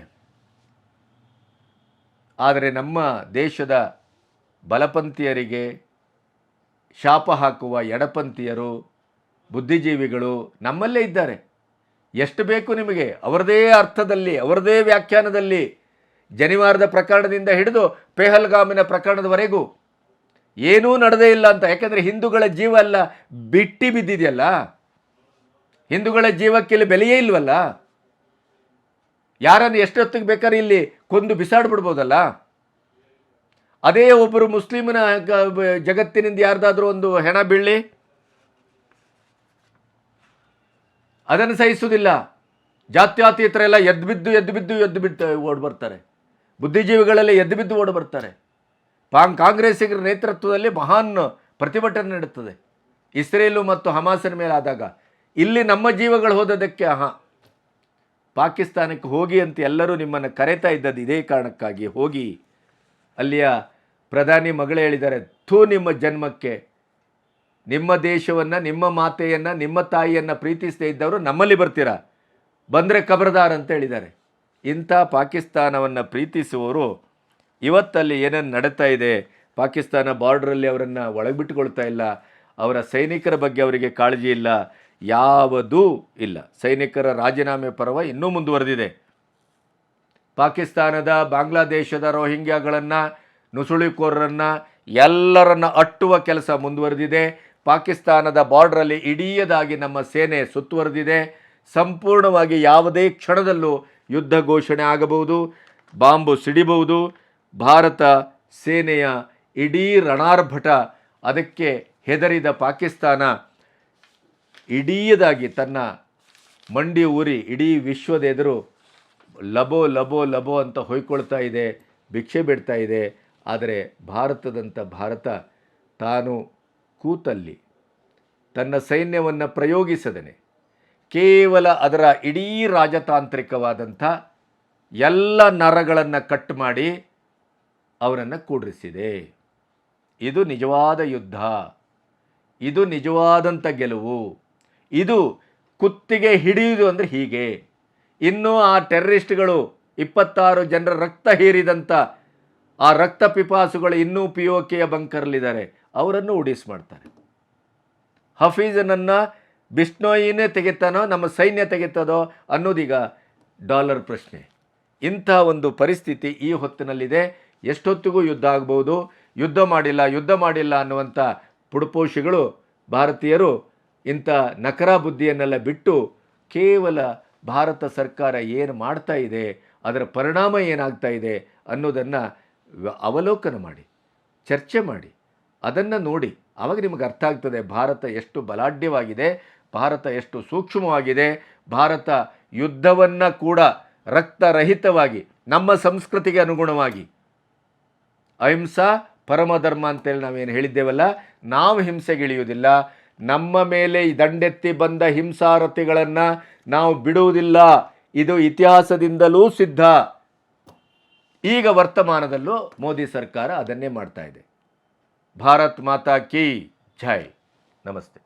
ಆದರೆ ನಮ್ಮ ದೇಶದ ಬಲಪಂಥೀಯರಿಗೆ ಶಾಪ ಹಾಕುವ ಎಡಪಂಥೀಯರು, ಬುದ್ಧಿಜೀವಿಗಳು ನಮ್ಮಲ್ಲೇ ಇದ್ದಾರೆ. ಎಷ್ಟು ಬೇಕು ನಿಮಗೆ, ಅವರದೇ ಅರ್ಥದಲ್ಲಿ, ಅವರದೇ ವ್ಯಾಖ್ಯಾನದಲ್ಲಿ, ಜನಿವಾರದ ಪ್ರಕರಣದಿಂದ ಹಿಡಿದು ಪೆಹಲ್ಗಾಮಿನ ಪ್ರಕರಣದವರೆಗೂ ಏನೂ ನಡೆದೇ ಇಲ್ಲ ಅಂತ. ಯಾಕೆಂದರೆ ಹಿಂದೂಗಳ ಜೀವ ಎಲ್ಲ ಬಿಟ್ಟಿ ಬಿದ್ದಿದೆಯಲ್ಲ, ಹಿಂದೂಗಳ ಜೀವಕ್ಕೆ ಇಲ್ಲಿ ಬೆಲೆಯೇ ಇಲ್ವಲ್ಲ. ಯಾರನ್ನು ಎಷ್ಟೊತ್ತಿಗೆ ಬೇಕಾದ್ರೆ ಇಲ್ಲಿ ಕೊಂದು ಬಿಸಾಡ್ಬಿಡ್ಬೋದಲ್ಲ. ಅದೇ ಒಬ್ಬರು ಮುಸ್ಲಿಮನ ಜಗತ್ತಿನಿಂದ ಯಾರ್ದಾದ್ರೂ ಒಂದು ಹೆಣ ಬೀಳಿ ಅದನ್ನು ಸಹಿಸುವುದಿಲ್ಲ. ಜಾತ್ಯತೀತರೆಲ್ಲ ಎದ್ದು ಬಿದ್ದು ಓಡಿ ಬರ್ತಾರೆ. ಬುದ್ಧಿಜೀವಿಗಳೆಲ್ಲ ಎದ್ದು ಬಿದ್ದು ಓಡಿ ಬರ್ತಾರೆ. ಕಾಂಗ್ರೆಸ್ಸಿಗರ ನೇತೃತ್ವದಲ್ಲಿ ಮಹಾನ್ ಪ್ರತಿಭಟನೆ ನಡೆಯುತ್ತದೆ ಇಸ್ರೇಲು ಮತ್ತು ಹಮಾಸಿನ ಮೇಲೆ ಆದಾಗ. ಇಲ್ಲಿ ನಮ್ಮ ಜೀವಗಳು ಹೋದದಕ್ಕೆ ಪಾಕಿಸ್ತಾನಕ್ಕೆ ಹೋಗಿ ಅಂತ ಎಲ್ಲರೂ ನಿಮ್ಮನ್ನು ಕರೆತಾ ಇದ್ದದ್ದು ಇದೇ ಕಾರಣಕ್ಕಾಗಿ. ಹೋಗಿ. ಅಲ್ಲಿಯ ಪ್ರಧಾನಿ ಮಗಳೇ ಹೇಳಿದ್ದಾರೆ, ನಿಮ್ಮ ಜನ್ಮಕ್ಕೆ, ನಿಮ್ಮ ದೇಶವನ್ನು, ನಿಮ್ಮ ಮಾತೆಯನ್ನು, ನಿಮ್ಮ ತಾಯಿಯನ್ನು ಪ್ರೀತಿಸದೇ ಇದ್ದವರು ನಮ್ಮಲ್ಲಿ ಬರ್ತೀರಾ, ಬಂದರೆ ಖಬರ್ದಾರ್ ಅಂತ ಹೇಳಿದ್ದಾರೆ. ಇಂಥ ಪಾಕಿಸ್ತಾನವನ್ನು ಪ್ರೀತಿಸುವವರು ಇವತ್ತಲ್ಲಿ ಏನೇನು ನಡೀತಾ ಇದೆ, ಪಾಕಿಸ್ತಾನ ಬಾರ್ಡ್ರಲ್ಲಿ ಅವರನ್ನು ಒಳಗಿಬಿಟ್ಟುಕೊಳ್ತಾ ಇಲ್ಲ, ಅವರ ಸೈನಿಕರ ಬಗ್ಗೆ ಅವರಿಗೆ ಕಾಳಜಿ ಇಲ್ಲ, ಯಾವುದೂ ಇಲ್ಲ. ಸೈನಿಕರ ರಾಜೀನಾಮೆ ಪರ್ವ ಇನ್ನೂ ಮುಂದುವರೆದಿದೆ. ಪಾಕಿಸ್ತಾನದ, ಬಾಂಗ್ಲಾದೇಶದ ರೋಹಿಂಗ್ಯಾಗಳನ್ನು, ನುಸುಳುಕೋರರನ್ನು ಎಲ್ಲರನ್ನ ಅಟ್ಟುವ ಕೆಲಸ ಮುಂದುವರೆದಿದೆ. ಪಾಕಿಸ್ತಾನದ ಬಾರ್ಡ್ರಲ್ಲಿ ಇಡೀದಾಗಿ ನಮ್ಮ ಸೇನೆ ಸುತ್ತುವರೆದಿದೆ. ಸಂಪೂರ್ಣವಾಗಿ ಯಾವುದೇ ಕ್ಷಣದಲ್ಲೂ ಯುದ್ಧ ಘೋಷಣೆ ಆಗಬಹುದು, ಬಾಂಬು ಸಿಡಿಬಹುದು. ಭಾರತ ಸೇನೆಯ ಇಡೀ ರಣಾರ್ಭಟ, ಅದಕ್ಕೆ ಹೆದರಿದ ಪಾಕಿಸ್ತಾನ ಇಡೀದಾಗಿ ತನ್ನ ಮಂಡಿ ಊರಿ ಇಡೀ ವಿಶ್ವದ ಎದುರು ಲಬೋ ಲಬೋ ಲಬೋ ಅಂತ ಹೊಯ್ಕೊಳ್ತಾ ಇದೆ. ಭಿಕ್ಷೆ ಬಿಡ್ತಾ ಇದೆ. ಆದರೆ ಭಾರತದಂಥ ಭಾರತ ತಾನು ಕೂತಲ್ಲಿ ತನ್ನ ಸೈನ್ಯವನ್ನು ಪ್ರಯೋಗಿಸದೇನೆ ಕೇವಲ ಅದರ ಇಡೀ ರಾಜತಾಂತ್ರಿಕವಾದಂಥ ಎಲ್ಲ ನರಗಳನ್ನು ಕಟ್ ಮಾಡಿ ಅವರನ್ನು ಕೂಡಿಸಿದೆ. ಇದು ನಿಜವಾದ ಯುದ್ಧ, ಇದು ನಿಜವಾದಂಥ ಗೆಲುವು. ಇದು ಕುತ್ತಿಗೆ ಹಿಡಿಯುವುದು ಅಂದರೆ ಹೀಗೆ. ಇನ್ನೂ ಆ ಟೆರರಿಸ್ಟ್ಗಳು 26 ಜನರ ರಕ್ತ ಹೀರಿದಂಥ ಆ ರಕ್ತ ಪಿಪಾಸುಗಳು ಇನ್ನೂ POKಯ ಬಂಕರ್ಲಿದ್ದಾರೆ, ಅವರನ್ನು ಉಡಿಸ್ ಮಾಡ್ತಾರೆ. ಹಫೀಜನನ್ನು ಬಿಷ್ಣೋಯಿನೇ ತೆಗೆತಾನೋ ನಮ್ಮ ಸೈನ್ಯ ತೆಗೆತದೋ ಅನ್ನೋದೀಗ ಡಾಲರ್ ಪ್ರಶ್ನೆ. ಇಂಥ ಒಂದು ಪರಿಸ್ಥಿತಿ ಈ ಹೊತ್ತಿನಲ್ಲಿದೆ. ಎಷ್ಟೊತ್ತಿಗೂ ಯುದ್ಧ ಆಗ್ಬೋದು. ಯುದ್ಧ ಮಾಡಿಲ್ಲ ಅನ್ನುವಂಥ ಪುಡುಪೋಷಿಗಳು ಭಾರತೀಯರು ಇಂಥ ನಕರಾ ಬುದ್ಧಿಯನ್ನೆಲ್ಲ ಬಿಟ್ಟು ಕೇವಲ ಭಾರತ ಸರ್ಕಾರ ಏನು ಮಾಡ್ತಾ ಇದೆ, ಅದರ ಪರಿಣಾಮ ಏನಾಗ್ತಾ ಇದೆ ಅನ್ನೋದನ್ನು ಅವಲೋಕನ ಮಾಡಿ, ಚರ್ಚೆ ಮಾಡಿ, ಅದನ್ನು ನೋಡಿ. ಆವಾಗ ನಿಮಗೆ ಅರ್ಥ ಆಗ್ತದೆ ಭಾರತ ಎಷ್ಟು ಬಲಾಢ್ಯವಾಗಿದೆ, ಭಾರತ ಎಷ್ಟು ಸೂಕ್ಷ್ಮವಾಗಿದೆ. ಭಾರತ ಯುದ್ಧವನ್ನು ಕೂಡ ರಕ್ತರಹಿತವಾಗಿ ನಮ್ಮ ಸಂಸ್ಕೃತಿಗೆ ಅನುಗುಣವಾಗಿ ಅಹಿಂಸಾ ಪರಮಧರ್ಮ ಅಂತೇಳಿ ನಾವೇನು ಹೇಳಿದ್ದೇವಲ್ಲ, ನಾವು ಹಿಂಸೆಗಿಳಿಯುವುದಿಲ್ಲ. ನಮ್ಮ ಮೇಲೆ ದಂಡೆತ್ತಿ ಬಂದ ಹಿಂಸಾರತಿಗಳನ್ನು ನಾವು ಬಿಡುವುದಿಲ್ಲ. ಇದು ಇತಿಹಾಸದಿಂದಲೂ ಸಿದ್ಧ. ಈಗ ವರ್ತಮಾನದಲ್ಲೂ ಮೋದಿ ಸರ್ಕಾರ ಅದನ್ನೇ ಮಾಡ್ತಾ ಇದೆ. ಭಾರತ್ ಮಾತಾ ಕಿ ಜೈ. ನಮಸ್ತೆ.